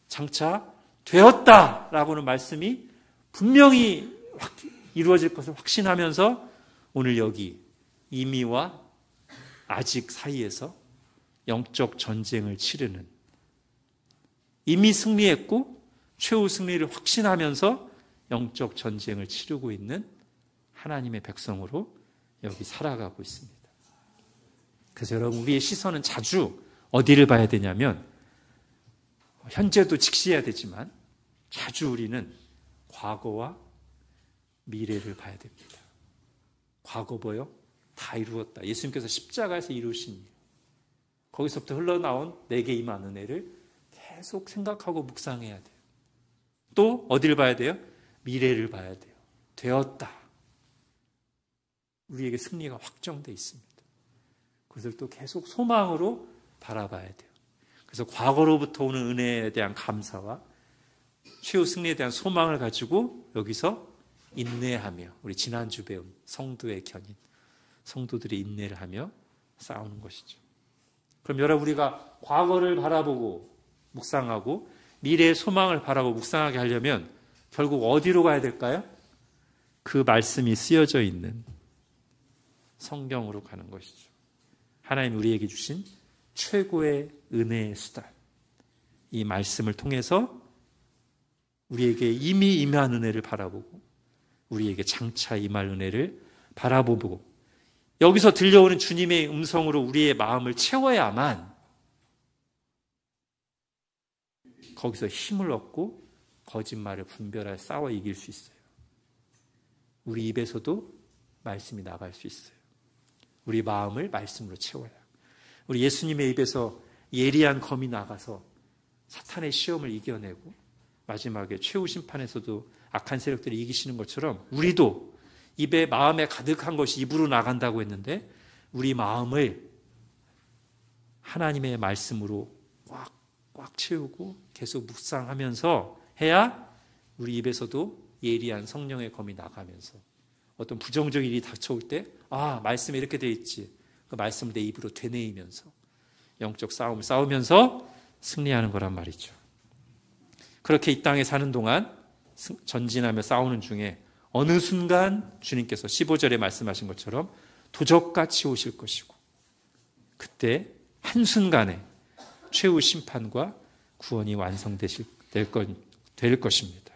Speaker 1: 장차 되었다라고는 말씀이 분명히 이루어질 것을 확신하면서 오늘 여기 이미와 아직 사이에서 영적 전쟁을 치르는, 이미 승리했고 최후 승리를 확신하면서 영적 전쟁을 치르고 있는 하나님의 백성으로 여기 살아가고 있습니다. 그래서 여러분, 우리의 시선은 자주 어디를 봐야 되냐면, 현재도 직시해야 되지만 자주 우리는 과거와 미래를 봐야 됩니다. 과거 뭐요? 다 이루었다. 예수님께서 십자가에서 이루신 일. 거기서부터 흘러나온 내게 임한 은혜를 계속 생각하고 묵상해야 돼요. 또 어디를 봐야 돼요? 미래를 봐야 돼요. 되었다. 우리에게 승리가 확정되어 있습니다. 그것을 또 계속 소망으로 바라봐야 돼요. 그래서 과거로부터 오는 은혜에 대한 감사와 최후 승리에 대한 소망을 가지고 여기서 인내하며, 우리 지난주 배운 성도의 견인, 성도들이 인내를 하며 싸우는 것이죠. 그럼 여러분, 우리가 과거를 바라보고 묵상하고 미래의 소망을 바라보고 묵상하게 하려면 결국 어디로 가야 될까요? 그 말씀이 쓰여져 있는 성경으로 가는 것이죠. 하나님 우리에게 주신 최고의 은혜의 수단, 이 말씀을 통해서 우리에게 이미 임한 은혜를 바라보고 우리에게 장차 임할 은혜를 바라보고 여기서 들려오는 주님의 음성으로 우리의 마음을 채워야만 거기서 힘을 얻고 거짓말을 분별하여 싸워 이길 수 있어요. 우리 입에서도 말씀이 나갈 수 있어요. 우리 마음을 말씀으로 채워야. 우리 예수님의 입에서 예리한 검이 나가서 사탄의 시험을 이겨내고 마지막에 최후 심판에서도 악한 세력들이 이기시는 것처럼 우리도 입에 마음에 가득한 것이 입으로 나간다고 했는데 우리 마음을 하나님의 말씀으로 꽉 채우고 계속 묵상하면서 해야 우리 입에서도 예리한 성령의 검이 나가면서 어떤 부정적인 일이 닥쳐올 때 말씀에 이렇게 돼 있지, 그 말씀을 내 입으로 되뇌이면서 영적 싸움을 싸우면서 승리하는 거란 말이죠. 그렇게 이 땅에 사는 동안 전진하며 싸우는 중에 어느 순간 주님께서 15절에 말씀하신 것처럼 도적같이 오실 것이고 그때 한순간에 최후 심판과 구원이 완성될 것입니다.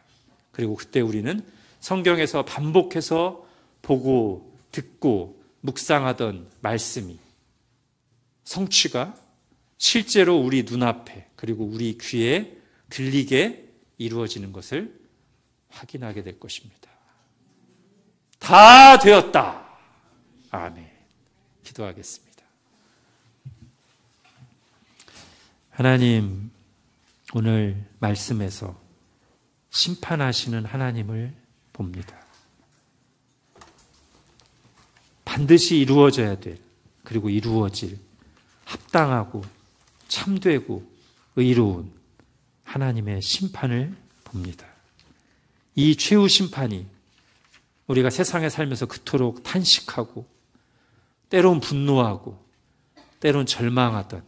Speaker 1: 그리고 그때 우리는 성경에서 반복해서 보고 듣고 묵상하던 말씀이 성취가 실제로 우리 눈앞에 그리고 우리 귀에 들리게 이루어지는 것을 확인하게 될 것입니다. 다 되었다. 아멘. 기도하겠습니다. 하나님, 오늘 말씀에서 심판하시는 하나님을 봅니다. 반드시 이루어져야 될, 그리고 이루어질 합당하고 참되고 의로운 하나님의 심판을 봅니다. 이 최후 심판이 우리가 세상에 살면서 그토록 탄식하고 때론 분노하고 때론 절망하던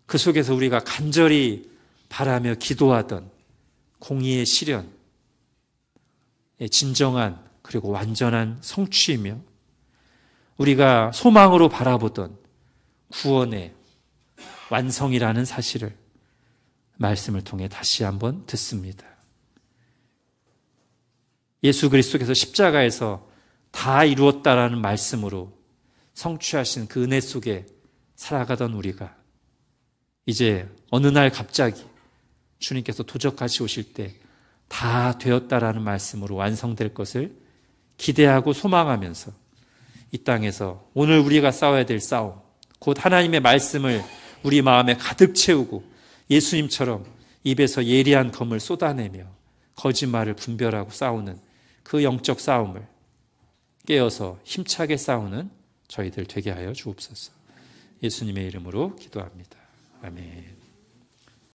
Speaker 1: 그 속에서 우리가 간절히 바라며 기도하던 공의의 실현의 진정한 그리고 완전한 성취이며 우리가 소망으로 바라보던 구원의 완성이라는 사실을 말씀을 통해 다시 한번 듣습니다. 예수 그리스도께서 십자가에서 다 이루었다라는 말씀으로 성취하신 그 은혜 속에 살아가던 우리가 이제 어느 날 갑자기 주님께서 도적같이 오실 때 다 되었다라는 말씀으로 완성될 것을 기대하고 소망하면서 이 땅에서 오늘 우리가 싸워야 될 싸움, 곧 하나님의 말씀을 우리 마음에 가득 채우고 예수님처럼 입에서 예리한 검을 쏟아내며 거짓말을 분별하고 싸우는 그 영적 싸움을 깨어서 힘차게 싸우는 저희들 되게 하여 주옵소서. 예수님의 이름으로 기도합니다. 아멘.